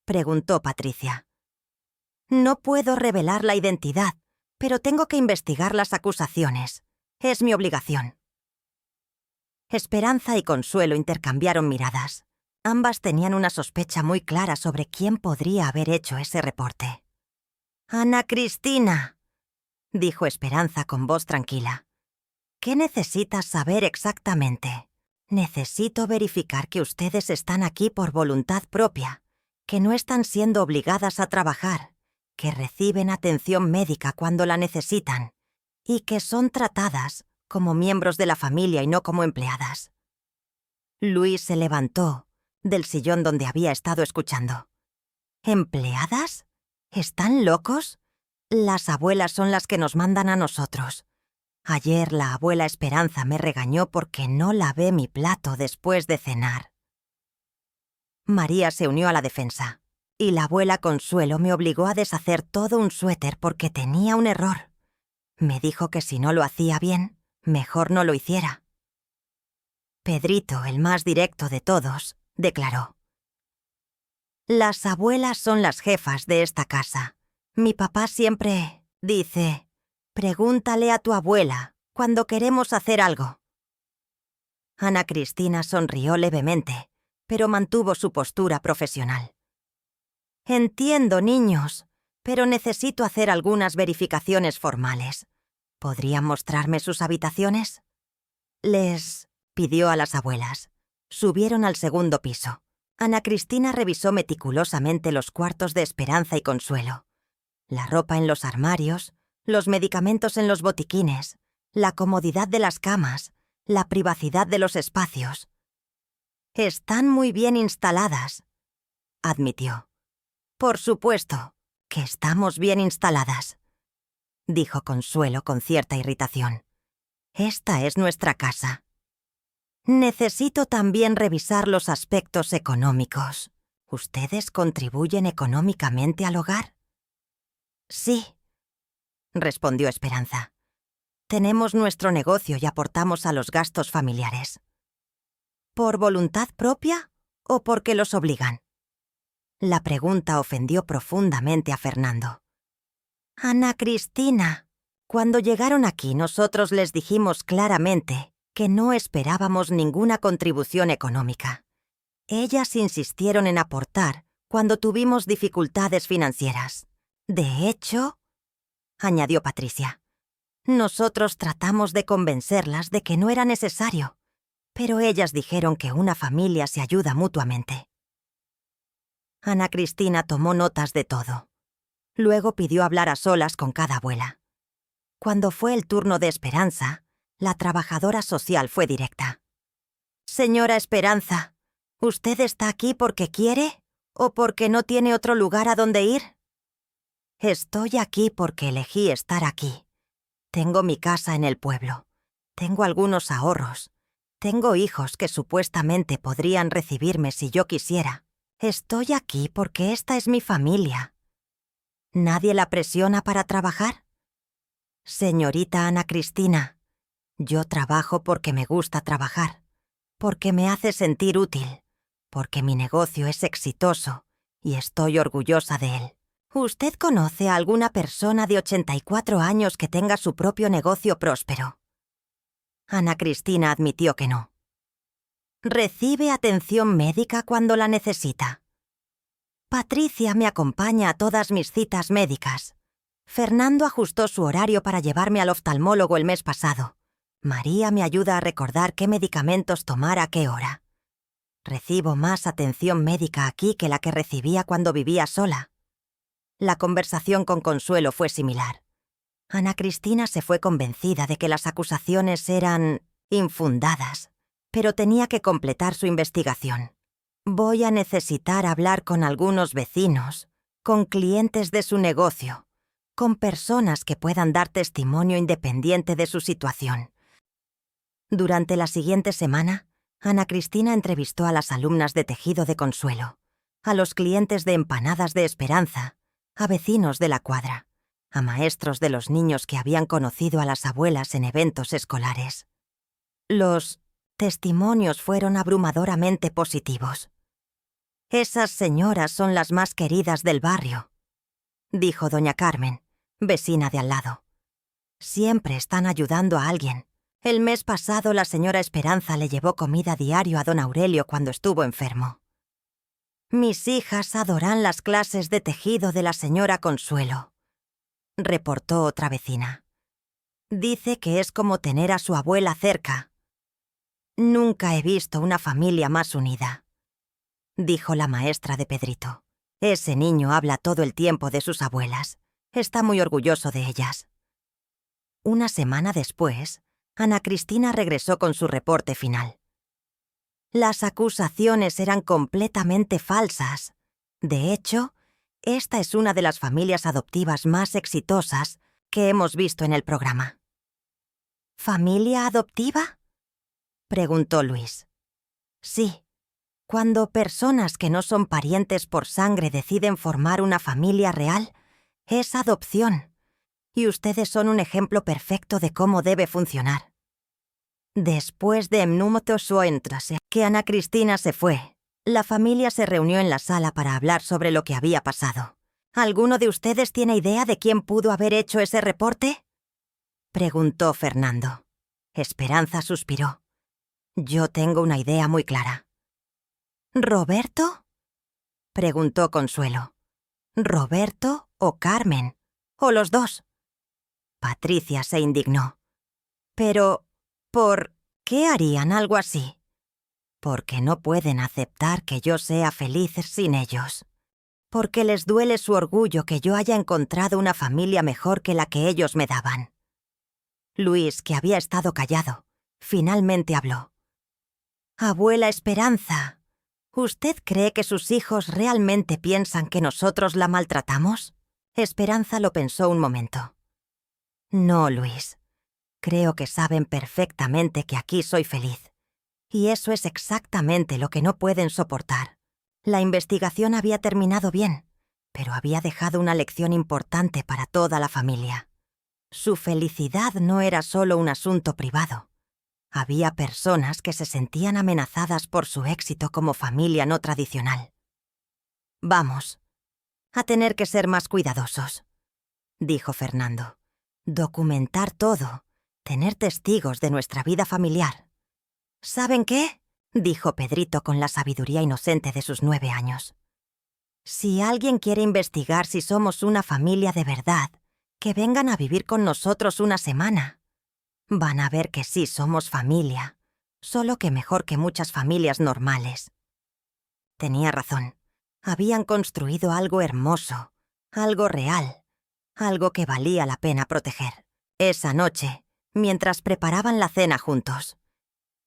preguntó Patricia. No puedo revelar la identidad, pero tengo que investigar las acusaciones. Es mi obligación. Esperanza y Consuelo intercambiaron miradas. Ambas tenían una sospecha muy clara sobre quién podría haber hecho ese reporte. «Ana Cristina», dijo Esperanza con voz tranquila. «¿Qué necesitas saber exactamente? Necesito verificar que ustedes están aquí por voluntad propia, que no están siendo obligadas a trabajar, que reciben atención médica cuando la necesitan y que son tratadas como miembros de la familia y no como empleadas». Luis se levantó del sillón donde había estado escuchando. ¿Empleadas? ¿Están locos? Las abuelas son las que nos mandan a nosotros. Ayer la abuela Esperanza me regañó porque no lavé mi plato después de cenar. María se unió a la defensa, y la abuela Consuelo me obligó a deshacer todo un suéter porque tenía un error. Me dijo que si no lo hacía bien, mejor no lo hiciera. Pedrito, el más directo de todos, declaró: «Las abuelas son las jefas de esta casa. Mi papá siempre dice, pregúntale a tu abuela cuando queremos hacer algo». Ana Cristina sonrió levemente, pero mantuvo su postura profesional. «Entiendo, niños, pero necesito hacer algunas verificaciones formales. ¿Podrían mostrarme sus habitaciones?». Les pidió a las abuelas. Subieron al segundo piso. Ana Cristina revisó meticulosamente los cuartos de Esperanza y Consuelo. La ropa en los armarios, los medicamentos en los botiquines, la comodidad de las camas, la privacidad de los espacios. «Están muy bien instaladas», admitió. «Por supuesto que estamos bien instaladas», dijo Consuelo con cierta irritación. «Esta es nuestra casa. Necesito también revisar los aspectos económicos. ¿Ustedes contribuyen económicamente al hogar?». «Sí», respondió Esperanza. «Tenemos nuestro negocio y aportamos a los gastos familiares». «¿Por voluntad propia o porque los obligan?». La pregunta ofendió profundamente a Fernando. «Ana Cristina, cuando llegaron aquí nosotros les dijimos claramente que no esperábamos ninguna contribución económica. Ellas insistieron en aportar cuando tuvimos dificultades financieras. De hecho», añadió Patricia, «nosotros tratamos de convencerlas de que no era necesario, pero ellas dijeron que una familia se ayuda mutuamente». Ana Cristina tomó notas de todo. Luego pidió hablar a solas con cada abuela. Cuando fue el turno de Esperanza, la trabajadora social fue directa. «Señora Esperanza, ¿usted está aquí porque quiere o porque no tiene otro lugar a donde ir?». «Estoy aquí porque elegí estar aquí. Tengo mi casa en el pueblo. Tengo algunos ahorros. Tengo hijos que supuestamente podrían recibirme si yo quisiera. Estoy aquí porque esta es mi familia». ¿Nadie la presiona para trabajar? «Señorita Ana Cristina, yo trabajo porque me gusta trabajar, porque me hace sentir útil, porque mi negocio es exitoso y estoy orgullosa de él. ¿Usted conoce a alguna persona de 84 años que tenga su propio negocio próspero?». Ana Cristina admitió que no. ¿Recibe atención médica cuando la necesita? Patricia me acompaña a todas mis citas médicas. Fernando ajustó su horario para llevarme al oftalmólogo el mes pasado. María me ayuda a recordar qué medicamentos tomar a qué hora. Recibo más atención médica aquí que la que recibía cuando vivía sola. La conversación con Consuelo fue similar. Ana Cristina se fue convencida de que las acusaciones eran infundadas, pero tenía que completar su investigación. Voy a necesitar hablar con algunos vecinos, con clientes de su negocio, con personas que puedan dar testimonio independiente de su situación. Durante la siguiente semana, Ana Cristina entrevistó a las alumnas de tejido de Consuelo, a los clientes de empanadas de Esperanza, a vecinos de la cuadra, a maestros de los niños que habían conocido a las abuelas en eventos escolares. Los testimonios fueron abrumadoramente positivos. «Esas señoras son las más queridas del barrio», dijo doña Carmen, vecina de al lado. «Siempre están ayudando a alguien. El mes pasado la señora Esperanza le llevó comida diario a don Aurelio cuando estuvo enfermo. Mis hijas adoran las clases de tejido de la señora Consuelo», reportó otra vecina. «Dice que es como tener a su abuela cerca». «Nunca he visto una familia más unida», dijo la maestra de Pedrito. «Ese niño habla todo el tiempo de sus abuelas. Está muy orgulloso de ellas». Una semana después, Ana Cristina regresó con su reporte final. Las acusaciones eran completamente falsas. De hecho, esta es una de las familias adoptivas más exitosas que hemos visto en el programa. ¿Familia adoptiva?, preguntó Luis. Sí, cuando personas que no son parientes por sangre deciden formar una familia real, es adopción. Y ustedes son un ejemplo perfecto de cómo debe funcionar. Después de que Ana Cristina se fue, la familia se reunió en la sala para hablar sobre lo que había pasado. ¿Alguno de ustedes tiene idea de quién pudo haber hecho ese reporte?, preguntó Fernando. Esperanza suspiró. Yo tengo una idea muy clara. ¿Roberto?, preguntó Consuelo. ¿Roberto o Carmen? ¿O los dos? Patricia se indignó. Pero, ¿por qué harían algo así? Porque no pueden aceptar que yo sea feliz sin ellos. Porque les duele su orgullo que yo haya encontrado una familia mejor que la que ellos me daban. Luis, que había estado callado, finalmente habló. Abuela Esperanza, ¿usted cree que sus hijos realmente piensan que nosotros la maltratamos? Esperanza lo pensó un momento. No, Luis. Creo que saben perfectamente que aquí soy feliz. Y eso es exactamente lo que no pueden soportar. La investigación había terminado bien, pero había dejado una lección importante para toda la familia. Su felicidad no era solo un asunto privado. Había personas que se sentían amenazadas por su éxito como familia no tradicional. Vamos, a tener que ser más cuidadosos, dijo Fernando. Documentar todo, tener testigos de nuestra vida familiar. ¿Saben qué?, dijo Pedrito con la sabiduría inocente de sus 9 años. Si alguien quiere investigar si somos una familia de verdad, que vengan a vivir con nosotros una semana. Van a ver que sí somos familia, solo que mejor que muchas familias normales. Tenía razón. Habían construido algo hermoso, algo real, algo que valía la pena proteger. Esa noche, mientras preparaban la cena juntos,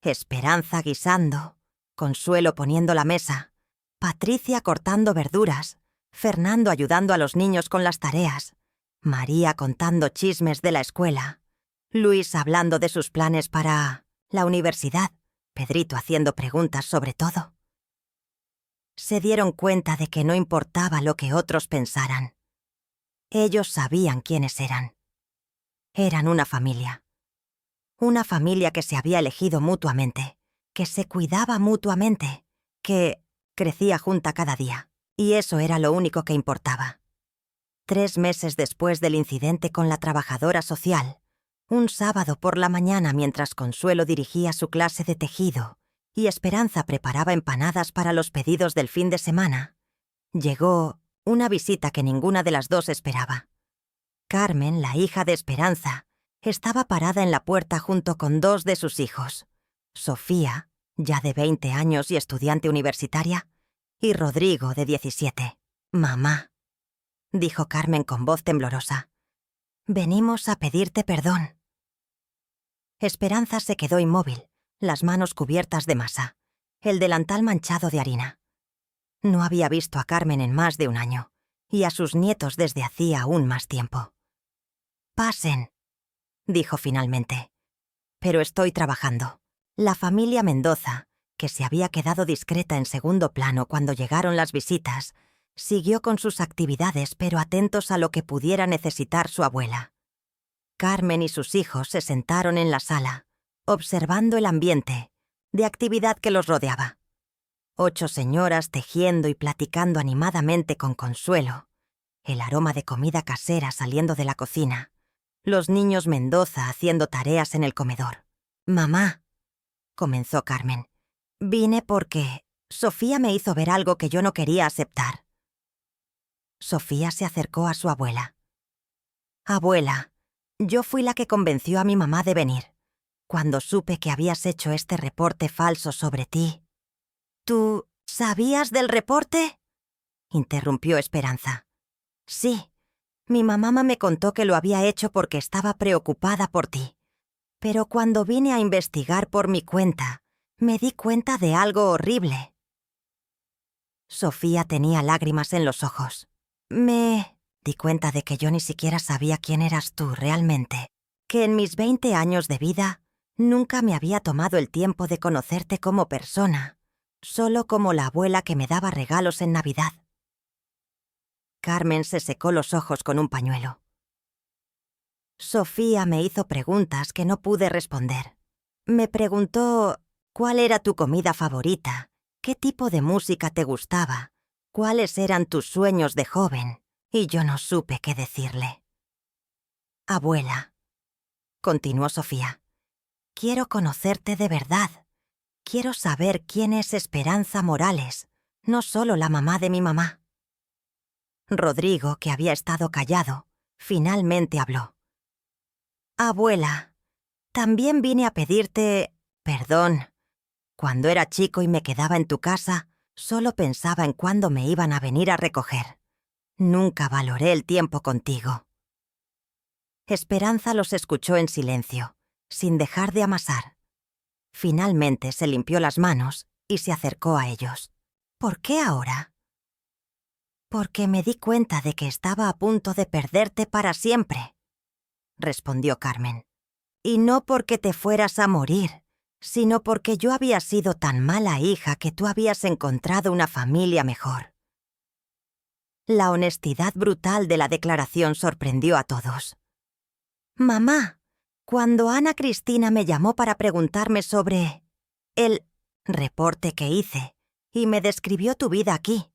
Esperanza guisando, Consuelo poniendo la mesa, Patricia cortando verduras, Fernando ayudando a los niños con las tareas, María contando chismes de la escuela, Luis hablando de sus planes para la universidad, Pedrito haciendo preguntas sobre todo. Se dieron cuenta de que no importaba lo que otros pensaran. Ellos sabían quiénes eran. Eran una familia. Una familia que se había elegido mutuamente, que se cuidaba mutuamente, que crecía junta cada día. Y eso era lo único que importaba. 3 meses después del incidente con la trabajadora social, un sábado por la mañana mientras Consuelo dirigía su clase de tejido y Esperanza preparaba empanadas para los pedidos del fin de semana, llegó una visita que ninguna de las dos esperaba. Carmen, la hija de Esperanza, Estaba parada en la puerta junto con 2 de sus hijos, Sofía, ya de 20 años y estudiante universitaria, y Rodrigo, de 17. «Mamá», dijo Carmen con voz temblorosa, «venimos a pedirte perdón». Esperanza se quedó inmóvil, las manos cubiertas de masa, el delantal manchado de harina. No había visto a Carmen en más de un año, y a sus nietos desde hacía aún más tiempo. «Pasen», dijo finalmente. «Pero estoy trabajando». La familia Mendoza, que se había quedado discreta en segundo plano cuando llegaron las visitas, siguió con sus actividades pero atentos a lo que pudiera necesitar su abuela. Carmen y sus hijos se sentaron en la sala, observando el ambiente de actividad que los rodeaba. 8 señoras tejiendo y platicando animadamente con Consuelo, el aroma de comida casera saliendo de la cocina, los niños Mendoza haciendo tareas en el comedor. «Mamá», comenzó Carmen, «vine porque Sofía me hizo ver algo que yo no quería aceptar». Sofía se acercó a su abuela. «Abuela, yo fui la que convenció a mi mamá de venir. Cuando supe que habías hecho este reporte falso sobre ti». «¿Tú sabías del reporte?», interrumpió Esperanza. «Sí, mi mamá me contó que lo había hecho porque estaba preocupada por ti. Pero cuando vine a investigar por mi cuenta, me di cuenta de algo horrible». Sofía tenía lágrimas en los ojos. «Me di cuenta de que yo ni siquiera sabía quién eras tú realmente, que en mis 20 años de vida nunca me había tomado el tiempo de conocerte como persona, solo como la abuela que me daba regalos en Navidad». Carmen se secó los ojos con un pañuelo. «Sofía me hizo preguntas que no pude responder. Me preguntó cuál era tu comida favorita, qué tipo de música te gustaba, cuáles eran tus sueños de joven, y yo no supe qué decirle». «Abuela», continuó Sofía, «quiero conocerte de verdad. Quiero saber quién es Esperanza Morales, no solo la mamá de mi mamá». Rodrigo, que había estado callado, finalmente habló. «Abuela, también vine a pedirte perdón. Cuando era chico y me quedaba en tu casa, solo pensaba en cuándo me iban a venir a recoger. Nunca valoré el tiempo contigo». Esperanza los escuchó en silencio, sin dejar de amasar. Finalmente se limpió las manos y se acercó a ellos. «¿Por qué ahora?» «Porque me di cuenta de que estaba a punto de perderte para siempre», respondió Carmen. «Y no porque te fueras a morir, sino porque yo había sido tan mala hija que tú habías encontrado una familia mejor». La honestidad brutal de la declaración sorprendió a todos. «Mamá, cuando Ana Cristina me llamó para preguntarme sobre el reporte que hice y me describió tu vida aquí,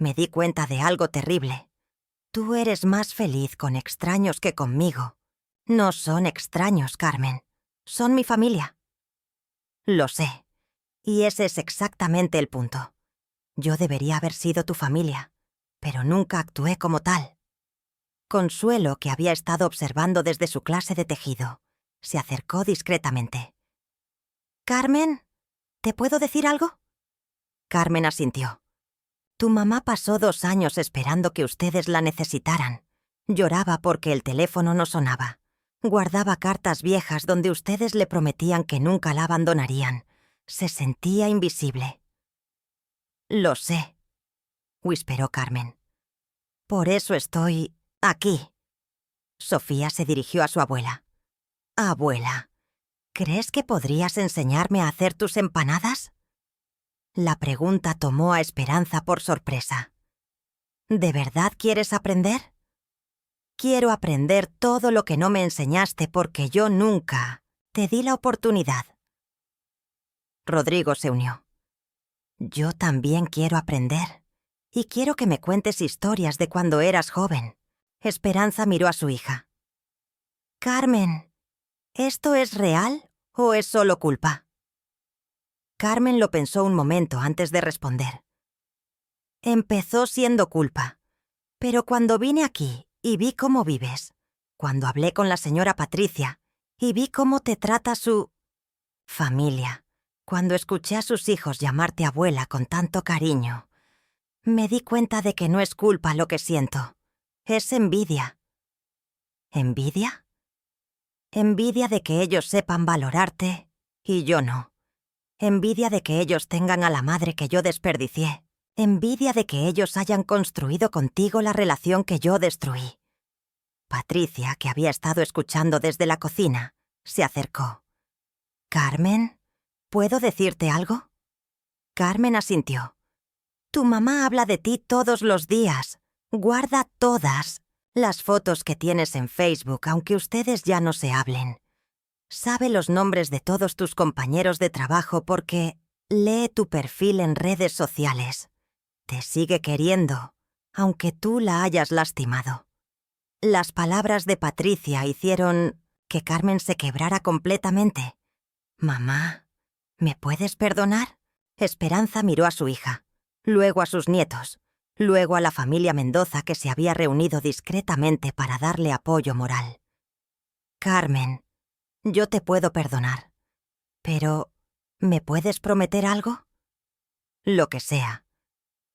me di cuenta de algo terrible. Tú eres más feliz con extraños que conmigo. No son extraños, Carmen. Son mi familia». «Lo sé. Y ese es exactamente el punto. Yo debería haber sido tu familia, pero nunca actué como tal». Consuelo, que había estado observando desde su clase de tejido, se acercó discretamente. «Carmen, ¿te puedo decir algo?» Carmen asintió. «Tu mamá pasó 2 años esperando que ustedes la necesitaran. Lloraba porque el teléfono no sonaba. Guardaba cartas viejas donde ustedes le prometían que nunca la abandonarían. Se sentía invisible». «Lo sé», whisperó Carmen. «Por eso estoy aquí». Sofía se dirigió a su abuela. «Abuela, ¿crees que podrías enseñarme a hacer tus empanadas?» La pregunta tomó a Esperanza por sorpresa. «¿De verdad quieres aprender?» «Quiero aprender todo lo que no me enseñaste porque yo nunca te di la oportunidad». Rodrigo se unió. «Yo también quiero aprender. Y quiero que me cuentes historias de cuando eras joven». Esperanza miró a su hija. «Carmen, ¿esto es real o es solo culpa?» Carmen lo pensó un momento antes de responder. «Empezó siendo culpa, pero cuando vine aquí y vi cómo vives, cuando hablé con la señora Patricia y vi cómo te trata su familia. Cuando escuché a sus hijos llamarte abuela con tanto cariño, me di cuenta de que no es culpa lo que siento. Es envidia. ¿Envidia? Envidia de que ellos sepan valorarte y yo no. Envidia de que ellos tengan a la madre que yo desperdicié. Envidia de que ellos hayan construido contigo la relación que yo destruí. Patricia, que había estado escuchando desde la cocina, se acercó. «¿Carmen? ¿Puedo decirte algo?» Carmen asintió. «Tu mamá habla de ti todos los días. Guarda todas las fotos que tienes en Facebook, aunque ustedes ya no se hablen. Sabe los nombres de todos tus compañeros de trabajo porque lee tu perfil en redes sociales. Te sigue queriendo, aunque tú la hayas lastimado». Las palabras de Patricia hicieron que Carmen se quebrara completamente. «Mamá, ¿me puedes perdonar?» Esperanza miró a su hija, luego a sus nietos, luego a la familia Mendoza que se había reunido discretamente para darle apoyo moral. «Carmen, yo te puedo perdonar, pero ¿me puedes prometer algo?» «Lo que sea.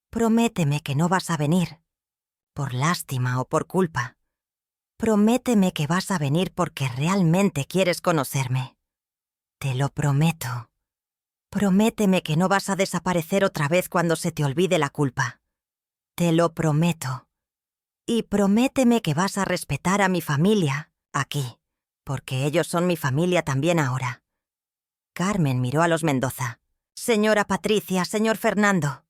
Prométeme que no vas a venir, por lástima o por culpa. Prométeme que vas a venir porque realmente quieres conocerme. Te lo prometo. Prométeme que no vas a desaparecer otra vez cuando se te olvide la culpa. Te lo prometo. Y prométeme que vas a respetar a mi familia aquí, porque ellos son mi familia también ahora». Carmen miró a los Mendoza. «Señora Patricia, señor Fernando,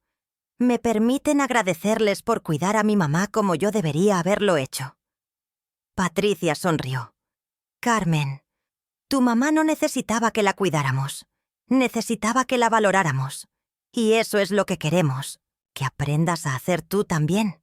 ¿me permiten agradecerles por cuidar a mi mamá como yo debería haberlo hecho?» Patricia sonrió. «Carmen, tu mamá no necesitaba que la cuidáramos. Necesitaba que la valoráramos. Y eso es lo que queremos, que aprendas a hacer tú también».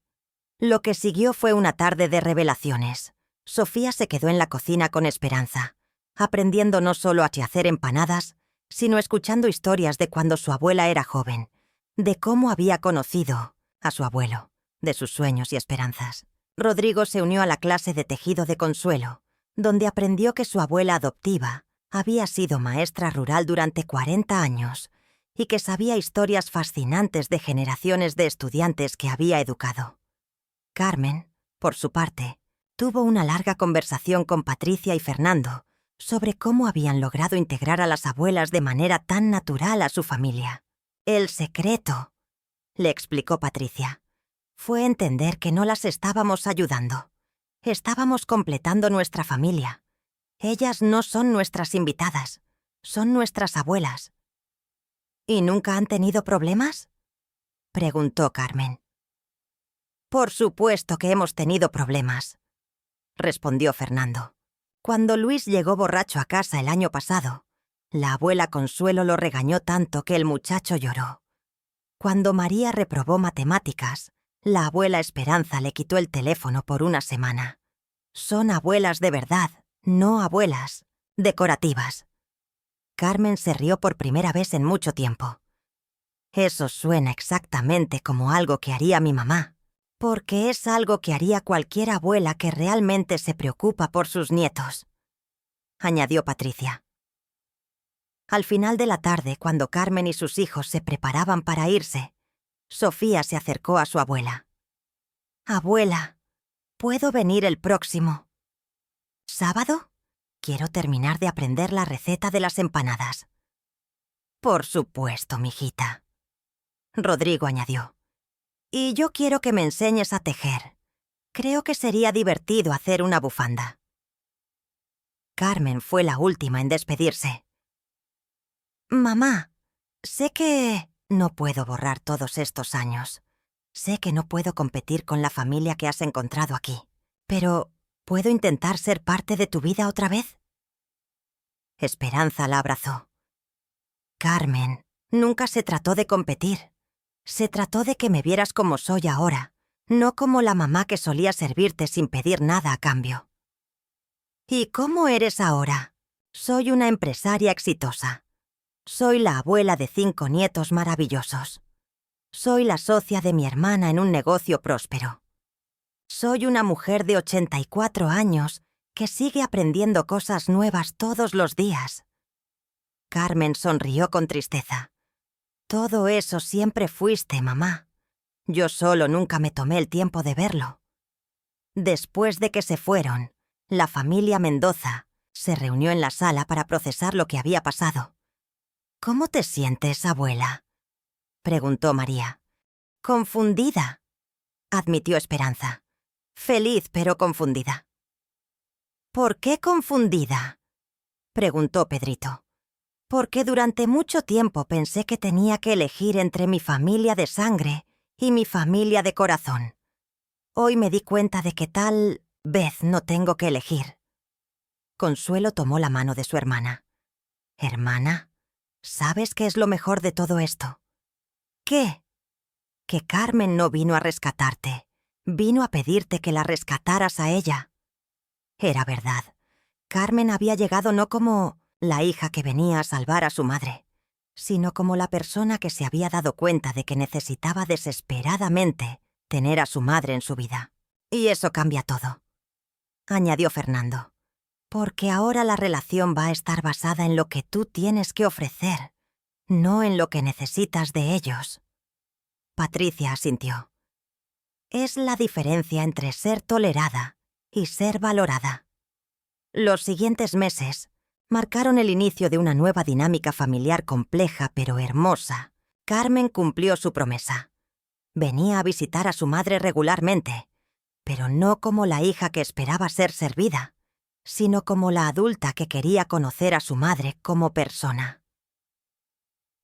Lo que siguió fue una tarde de revelaciones. Sofía se quedó en la cocina con Esperanza, aprendiendo no solo a hacer empanadas, sino escuchando historias de cuando su abuela era joven, de cómo había conocido a su abuelo, de sus sueños y esperanzas. Rodrigo se unió a la clase de tejido de Consuelo, donde aprendió que su abuela adoptiva había sido maestra rural durante 40 años y que sabía historias fascinantes de generaciones de estudiantes que había educado. Carmen, por su parte, tuvo una larga conversación con Patricia y Fernando sobre cómo habían logrado integrar a las abuelas de manera tan natural a su familia. «El secreto», le explicó Patricia, «fue entender que no las estábamos ayudando. Estábamos completando nuestra familia. Ellas no son nuestras invitadas, son nuestras abuelas». «¿Y nunca han tenido problemas?», preguntó Carmen. «Por supuesto que hemos tenido problemas», respondió Fernando. «Cuando Luis llegó borracho a casa el año pasado, la abuela Consuelo lo regañó tanto que el muchacho lloró. Cuando María reprobó matemáticas, la abuela Esperanza le quitó el teléfono por una semana. Son abuelas de verdad, no abuelas decorativas». Carmen se rió por primera vez en mucho tiempo. «Eso suena exactamente como algo que haría mi mamá, porque es algo que haría cualquier abuela que realmente se preocupa por sus nietos», añadió Patricia. Al final de la tarde, cuando Carmen y sus hijos se preparaban para irse, Sofía se acercó a su abuela. «Abuela, ¿puedo venir el próximo sábado? Quiero terminar de aprender la receta de las empanadas». «Por supuesto, mijita», Rodrigo añadió. «Y yo quiero que me enseñes a tejer. Creo que sería divertido hacer una bufanda». Carmen fue la última en despedirse. «Mamá, sé que no puedo borrar todos estos años. Sé que no puedo competir con la familia que has encontrado aquí. Pero, ¿puedo intentar ser parte de tu vida otra vez?» Esperanza la abrazó. «Carmen, nunca se trató de competir. Se trató de que me vieras como soy ahora, no como la mamá que solía servirte sin pedir nada a cambio». «¿Y cómo eres ahora?» «Soy una empresaria exitosa. Soy la abuela de 5 nietos maravillosos. Soy la socia de mi hermana en un negocio próspero. Soy una mujer de 84 años que sigue aprendiendo cosas nuevas todos los días. Carmen sonrió con tristeza. Todo eso siempre fuiste, mamá. Yo solo nunca me tomé el tiempo de verlo. Después de que se fueron, la familia Mendoza se reunió en la sala para procesar lo que había pasado. «¿Cómo te sientes, abuela?», preguntó María. «Confundida», admitió Esperanza. «Feliz, pero confundida». «¿Por qué confundida?», preguntó Pedrito. «Porque durante mucho tiempo pensé que tenía que elegir entre mi familia de sangre y mi familia de corazón. Hoy me di cuenta de que tal vez no tengo que elegir». Consuelo tomó la mano de su hermana. «Hermana, ¿sabes qué es lo mejor de todo esto?». «¿Qué?». «Que Carmen no vino a rescatarte. Vino a pedirte que la rescataras a ella». Era verdad. Carmen había llegado no como la hija que venía a salvar a su madre, sino como la persona que se había dado cuenta de que necesitaba desesperadamente tener a su madre en su vida. «Y eso cambia todo», añadió Fernando. «Porque ahora la relación va a estar basada en lo que tú tienes que ofrecer, no en lo que necesitas de ellos». Patricia asintió. «Es la diferencia entre ser tolerada y ser valorada». Los siguientes meses marcaron el inicio de una nueva dinámica familiar compleja pero hermosa. Carmen cumplió su promesa. Venía a visitar a su madre regularmente, pero no como la hija que esperaba ser servida, sino como la adulta que quería conocer a su madre como persona.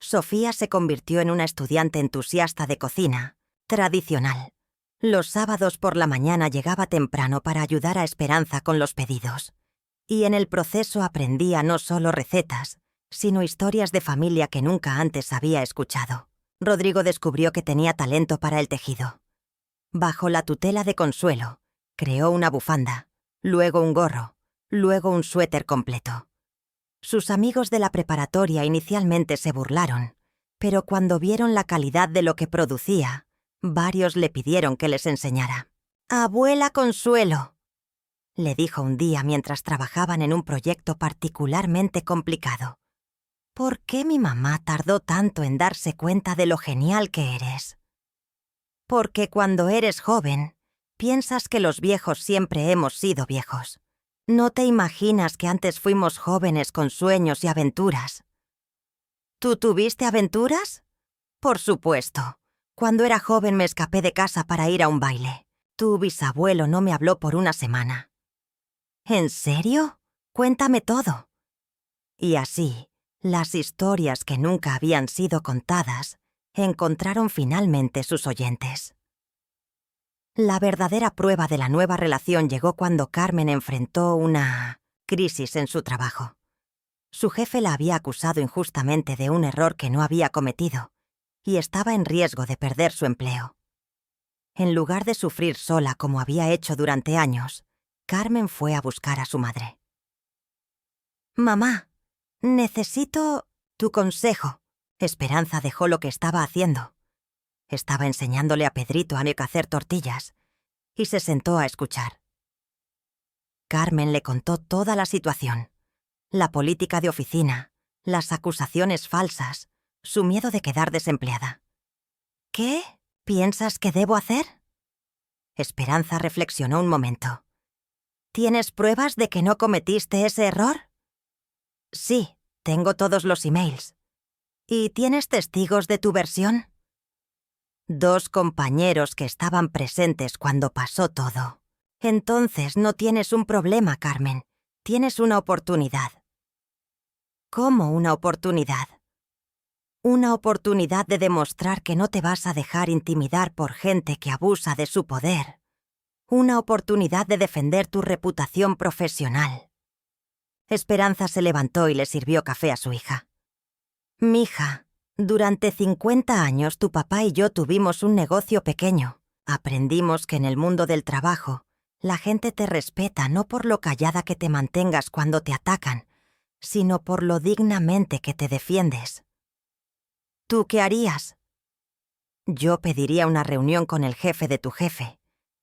Sofía se convirtió en una estudiante entusiasta de cocina, tradicional. Los sábados por la mañana llegaba temprano para ayudar a Esperanza con los pedidos. Y en el proceso aprendía no solo recetas, sino historias de familia que nunca antes había escuchado. Rodrigo descubrió que tenía talento para el tejido. Bajo la tutela de Consuelo, creó una bufanda, luego un gorro, luego un suéter completo. Sus amigos de la preparatoria inicialmente se burlaron, pero cuando vieron la calidad de lo que producía, varios le pidieron que les enseñara. «Abuela Consuelo», le dijo un día mientras trabajaban en un proyecto particularmente complicado, «¿por qué mi mamá tardó tanto en darse cuenta de lo genial que eres?». «Porque cuando eres joven, piensas que los viejos siempre hemos sido viejos. No te imaginas que antes fuimos jóvenes con sueños y aventuras». «¿Tú tuviste aventuras?». «Por supuesto. Cuando era joven me escapé de casa para ir a un baile. Tu bisabuelo no me habló por una semana». «¿En serio? Cuéntame todo». Y así, las historias que nunca habían sido contadas encontraron finalmente sus oyentes. La verdadera prueba de la nueva relación llegó cuando Carmen enfrentó una crisis en su trabajo. Su jefe la había acusado injustamente de un error que no había cometido y estaba en riesgo de perder su empleo. En lugar de sufrir sola como había hecho durante años, Carmen fue a buscar a su madre. «Mamá, necesito tu consejo». Esperanza dejó lo que estaba haciendo. Estaba enseñándole a Pedrito a hacer tortillas y se sentó a escuchar. Carmen le contó toda la situación: la política de oficina, las acusaciones falsas, su miedo de quedar desempleada. «¿Qué piensas que debo hacer?». Esperanza reflexionó un momento. «¿Tienes pruebas de que no cometiste ese error?». «Sí, tengo todos los emails». «¿Y tienes testigos de tu versión?». «2 compañeros que estaban presentes cuando pasó todo». «Entonces no tienes un problema, Carmen. Tienes una oportunidad». «¿Cómo una oportunidad?». «Una oportunidad de demostrar que no te vas a dejar intimidar por gente que abusa de su poder. Una oportunidad de defender tu reputación profesional». Esperanza se levantó y le sirvió café a su hija. «Mija, durante 50 años tu papá y yo tuvimos un negocio pequeño. Aprendimos que en el mundo del trabajo, la gente te respeta no por lo callada que te mantengas cuando te atacan, sino por lo dignamente que te defiendes. ¿Tú qué harías?». «Yo pediría una reunión con el jefe de tu jefe.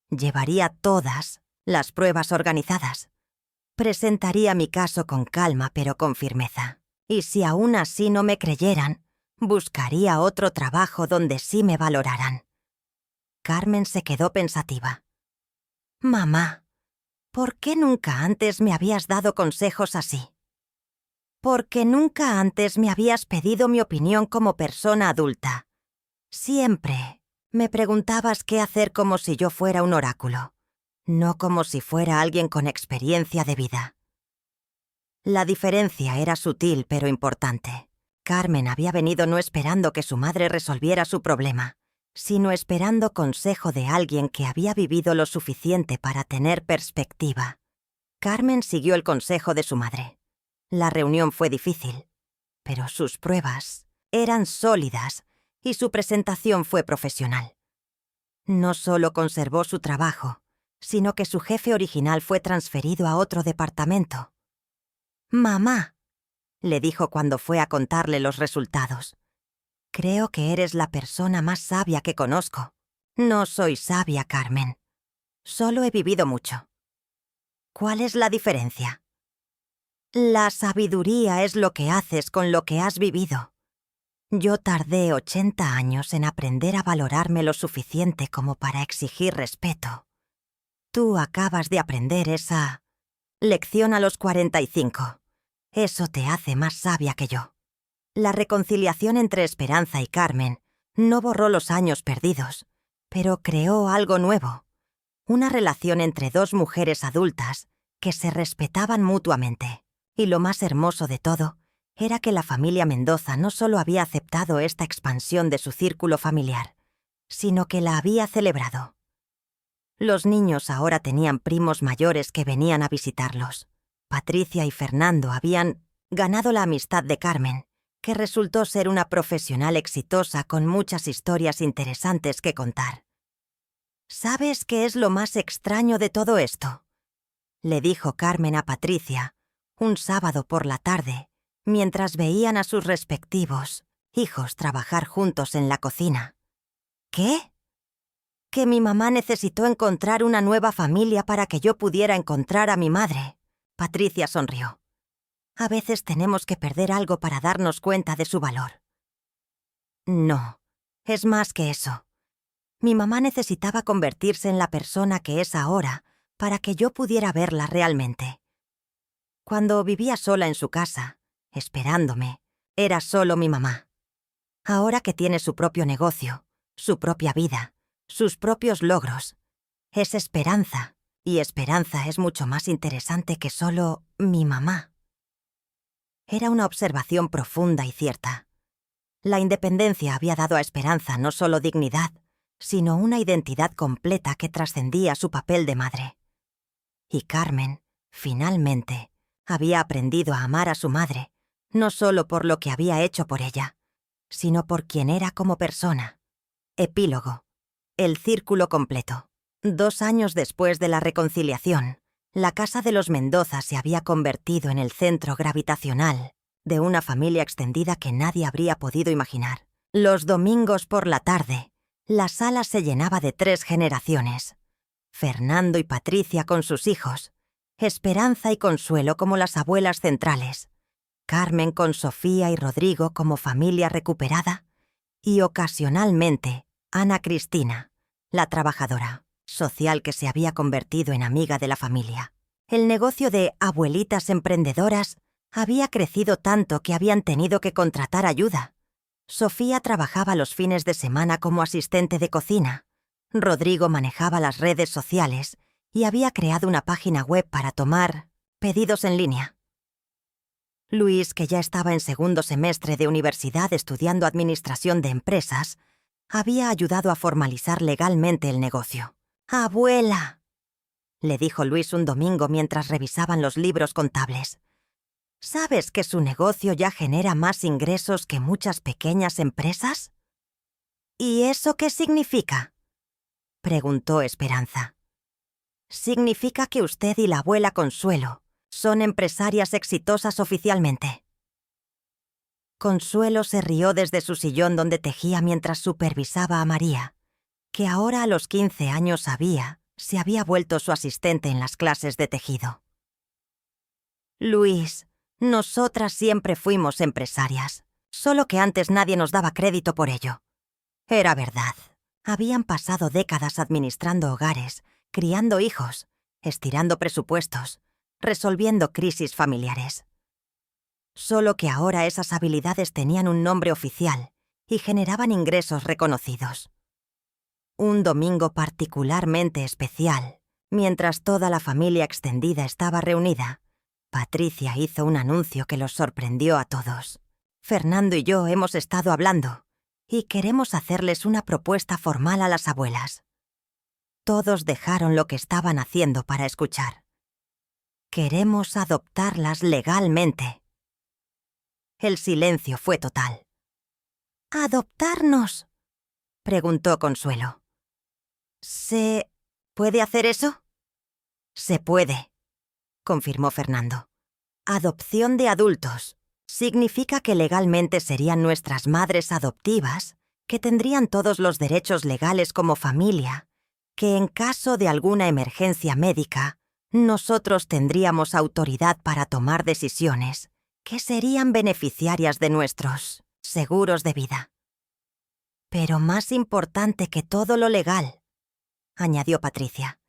Llevaría todas las pruebas organizadas. Presentaría mi caso con calma pero con firmeza. Y si aún así no me creyeran, buscaría otro trabajo donde sí me valoraran. Carmen se quedó pensativa. Mamá, ¿por qué nunca antes me habías dado consejos así? Porque nunca antes me habías pedido mi opinión como persona adulta. Siempre me preguntabas qué hacer como si yo fuera un oráculo, no como si fuera alguien con experiencia de vida. La diferencia era sutil pero importante. Carmen había venido no esperando que su madre resolviera su problema, sino esperando consejo de alguien que había vivido lo suficiente para tener perspectiva. Carmen siguió el consejo de su madre. La reunión fue difícil, pero sus pruebas eran sólidas y su presentación fue profesional. No solo conservó su trabajo, sino que su jefe original fue transferido a otro departamento. «Mamá», le dijo cuando fue a contarle los resultados, «creo que eres la persona más sabia que conozco». «No soy sabia, Carmen. Solo he vivido mucho». «¿Cuál es la diferencia?» «La sabiduría es lo que haces con lo que has vivido. Yo tardé 80 años en aprender a valorarme lo suficiente como para exigir respeto. Tú acabas de aprender esa lección a los 45. Eso te hace más sabia que yo». La reconciliación entre Esperanza y Carmen no borró los años perdidos, pero creó algo nuevo. Una relación entre dos mujeres adultas que se respetaban mutuamente. Y lo más hermoso de todo era que la familia Mendoza no solo había aceptado esta expansión de su círculo familiar, sino que la había celebrado. Los niños ahora tenían primos mayores que venían a visitarlos. Patricia y Fernando habían ganado la amistad de Carmen, que resultó ser una profesional exitosa con muchas historias interesantes que contar. «¿Sabes qué es lo más extraño de todo esto?», le dijo Carmen a Patricia un sábado por la tarde, mientras veían a sus respectivos hijos trabajar juntos en la cocina. «¿Qué?». «Que mi mamá necesitó encontrar una nueva familia para que yo pudiera encontrar a mi madre». Patricia sonrió. «A veces tenemos que perder algo para darnos cuenta de su valor». «No, es más que eso. Mi mamá necesitaba convertirse en la persona que es ahora para que yo pudiera verla realmente. Cuando vivía sola en su casa, esperándome, era solo mi mamá. Ahora que tiene su propio negocio, su propia vida, sus propios logros, es Esperanza, y Esperanza es mucho más interesante que solo mi mamá». Era una observación profunda y cierta. La independencia había dado a Esperanza no solo dignidad, sino una identidad completa que trascendía su papel de madre. Y Carmen, finalmente, había aprendido a amar a su madre, no solo por lo que había hecho por ella, sino por quien era como persona. Epílogo. El círculo completo. 2 años después de la reconciliación, la casa de los Mendoza se había convertido en el centro gravitacional de una familia extendida que nadie habría podido imaginar. Los domingos por la tarde, la sala se llenaba de 3 generaciones. Fernando y Patricia con sus hijos, Esperanza y Consuelo como las abuelas centrales, Carmen con Sofía y Rodrigo como familia recuperada, y ocasionalmente Ana Cristina, la trabajadora social que se había convertido en amiga de la familia. El negocio de abuelitas emprendedoras había crecido tanto que habían tenido que contratar ayuda. Sofía trabajaba los fines de semana como asistente de cocina. Rodrigo manejaba las redes sociales y había creado una página web para tomar pedidos en línea. Luis, que ya estaba en segundo semestre de universidad estudiando administración de empresas, había ayudado a formalizar legalmente el negocio. «Abuela», le dijo Luis un domingo mientras revisaban los libros contables, «¿sabes que su negocio ya genera más ingresos que muchas pequeñas empresas?». «¿Y eso qué significa?», preguntó Esperanza. «Significa que usted y la abuela Consuelo son empresarias exitosas oficialmente». Consuelo se rió desde su sillón donde tejía mientras supervisaba a María, que ahora a los 15 años se había vuelto su asistente en las clases de tejido. Luis, nosotras siempre fuimos empresarias, solo que antes nadie nos daba crédito por ello. Era verdad. Habían pasado décadas administrando hogares, criando hijos, estirando presupuestos, resolviendo crisis familiares. Solo que ahora esas habilidades tenían un nombre oficial y generaban ingresos reconocidos. Un domingo particularmente especial, mientras toda la familia extendida estaba reunida, Patricia hizo un anuncio que los sorprendió a todos. Fernando y yo hemos estado hablando y queremos hacerles una propuesta formal a las abuelas. Todos dejaron lo que estaban haciendo para escuchar. Queremos adoptarlas legalmente. El silencio fue total. ¿Adoptarnos?, preguntó Consuelo. ¿Se puede hacer eso? Se puede, confirmó Fernando. Adopción de adultos. Significa que legalmente serían nuestras madres adoptivas, que tendrían todos los derechos legales como familia, que en caso de alguna emergencia médica, nosotros tendríamos autoridad para tomar decisiones, que serían beneficiarias de nuestros seguros de vida. Pero más importante que todo lo legal, añadió Patricia,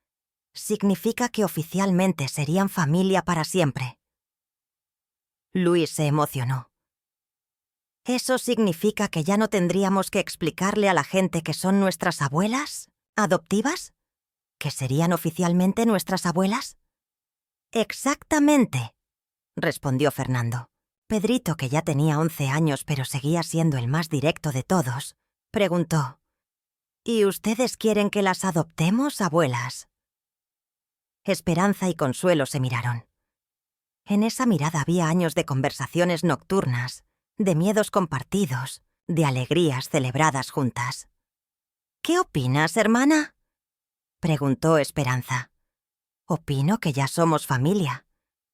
significa que oficialmente serían familia para siempre. Luis se emocionó. ¿Eso significa que ya no tendríamos que explicarle a la gente que son nuestras abuelas adoptivas? ¿Que serían oficialmente nuestras abuelas? Exactamente, respondió Fernando. Pedrito, que ya tenía 11 años pero seguía siendo el más directo de todos, preguntó: ¿Y ustedes quieren que las adoptemos, abuelas? Esperanza y Consuelo se miraron. En esa mirada había años de conversaciones nocturnas, de miedos compartidos, de alegrías celebradas juntas. ¿Qué opinas, hermana?, preguntó Esperanza. Opino que ya somos familia,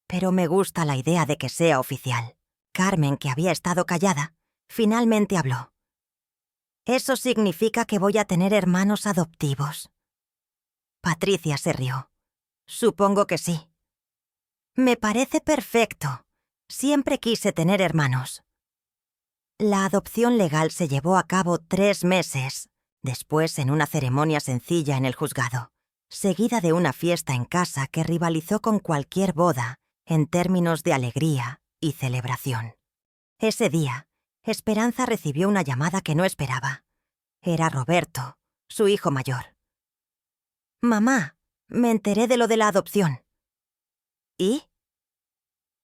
pero me gusta la idea de que sea oficial. Carmen, que había estado callada, finalmente habló. ¿Eso significa que voy a tener hermanos adoptivos? Patricia se rió. Supongo que sí. Me parece perfecto. Siempre quise tener hermanos. La adopción legal se llevó a cabo 3 meses, después en una ceremonia sencilla en el juzgado, seguida de una fiesta en casa que rivalizó con cualquier boda en términos de alegría y celebración. Ese día, Esperanza recibió una llamada que no esperaba. Era Roberto, su hijo mayor. «Mamá, me enteré de lo de la adopción». ¿Y?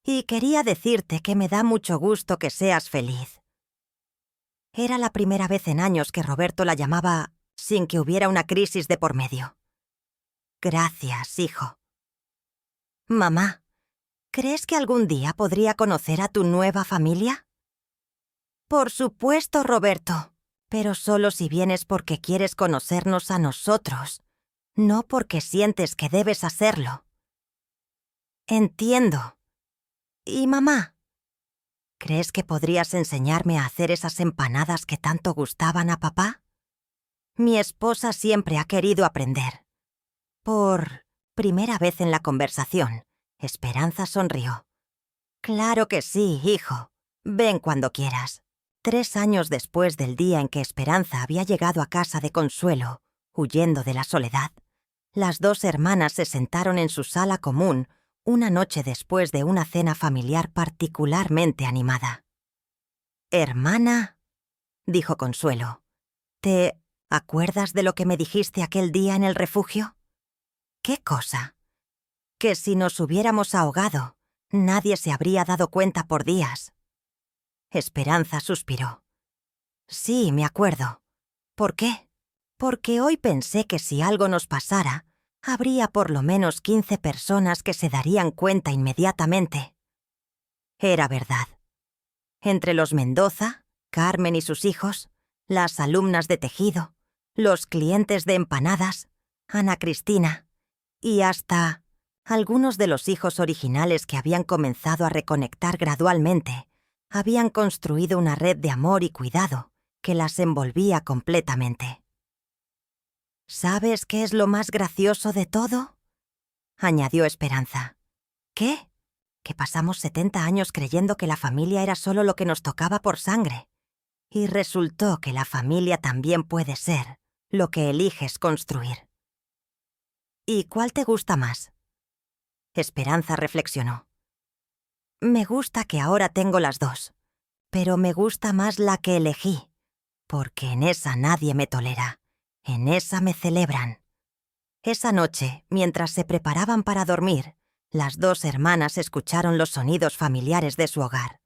«Y quería decirte que me da mucho gusto que seas feliz». Era la primera vez en años que Roberto la llamaba sin que hubiera una crisis de por medio. «Gracias, hijo». «Mamá, ¿crees que algún día podría conocer a tu nueva familia?» «Por supuesto, Roberto, pero solo si vienes porque quieres conocernos a nosotros, no porque sientes que debes hacerlo». «Entiendo. ¿Y mamá? ¿Crees que podrías enseñarme a hacer esas empanadas que tanto gustaban a papá? Mi esposa siempre ha querido aprender». Por primera vez en la conversación, Esperanza sonrió. «Claro que sí, hijo. Ven cuando quieras». 3 años después del día en que Esperanza había llegado a casa de Consuelo, huyendo de la soledad, las 2 hermanas se sentaron en su sala común una noche después de una cena familiar particularmente animada. «Hermana», dijo Consuelo, «¿te acuerdas de lo que me dijiste aquel día en el refugio?» «¿Qué cosa?» «Que si nos hubiéramos ahogado, nadie se habría dado cuenta por días». Esperanza suspiró. «Sí, me acuerdo. ¿Por qué?» «Porque hoy pensé que si algo nos pasara, habría por lo menos 15 personas que se darían cuenta inmediatamente». Era verdad. Entre los Mendoza, Carmen y sus hijos, las alumnas de tejido, los clientes de empanadas, Ana Cristina y hasta algunos de los hijos originales que habían comenzado a reconectar gradualmente, habían construido una red de amor y cuidado que las envolvía completamente. ¿Sabes qué es lo más gracioso de todo?, añadió Esperanza. ¿Qué? que pasamos 70 años creyendo que la familia era solo lo que nos tocaba por sangre. Y resultó que la familia también puede ser lo que eliges construir. ¿Y cuál te gusta más? Esperanza reflexionó. Me gusta que ahora tengo las dos, pero me gusta más la que elegí, porque en esa nadie me tolera, en esa me celebran. Esa noche, mientras se preparaban para dormir, las dos hermanas escucharon los sonidos familiares de su hogar.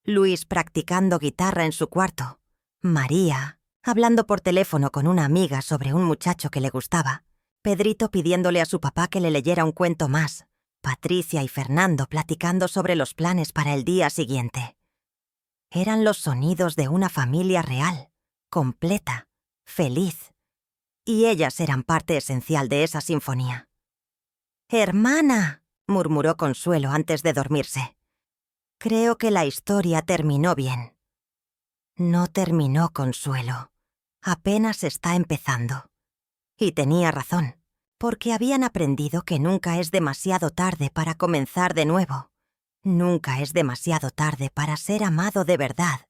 Luis practicando guitarra en su cuarto, María hablando por teléfono con una amiga sobre un muchacho que le gustaba, Pedrito pidiéndole a su papá que le leyera un cuento más, Patricia y Fernando platicando sobre los planes para el día siguiente. Eran los sonidos de una familia real, completa, feliz. Y ellas eran parte esencial de esa sinfonía. «Hermana», murmuró Consuelo antes de dormirse. «Creo que la historia terminó bien». No terminó, Consuelo. Apenas está empezando. Y tenía razón, porque habían aprendido que nunca es demasiado tarde para comenzar de nuevo. Nunca es demasiado tarde para ser amado de verdad.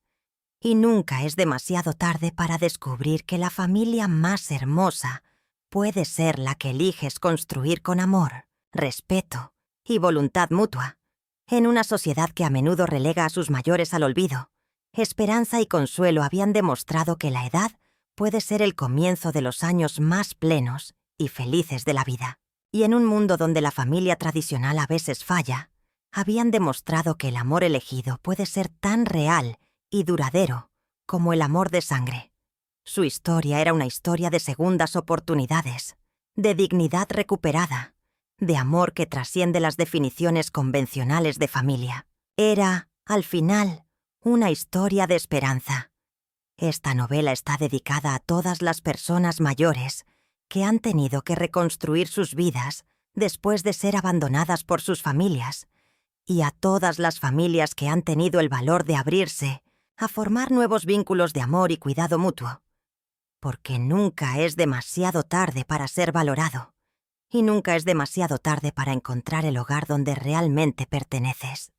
Y nunca es demasiado tarde para descubrir que la familia más hermosa puede ser la que eliges construir con amor, respeto y voluntad mutua, en una sociedad que a menudo relega a sus mayores al olvido. Esperanza y Consuelo habían demostrado que la edad puede ser el comienzo de los años más plenos y felices de la vida. Y en un mundo donde la familia tradicional a veces falla, habían demostrado que el amor elegido puede ser tan real y duradero como el amor de sangre. Su historia era una historia de segundas oportunidades, de dignidad recuperada, de amor que trasciende las definiciones convencionales de familia. Era, al final, una historia de esperanza. Esta novela está dedicada a todas las personas mayores que han tenido que reconstruir sus vidas después de ser abandonadas por sus familias, y a todas las familias que han tenido el valor de abrirse a formar nuevos vínculos de amor y cuidado mutuo. Porque nunca es demasiado tarde para ser valorado, y nunca es demasiado tarde para encontrar el hogar donde realmente perteneces.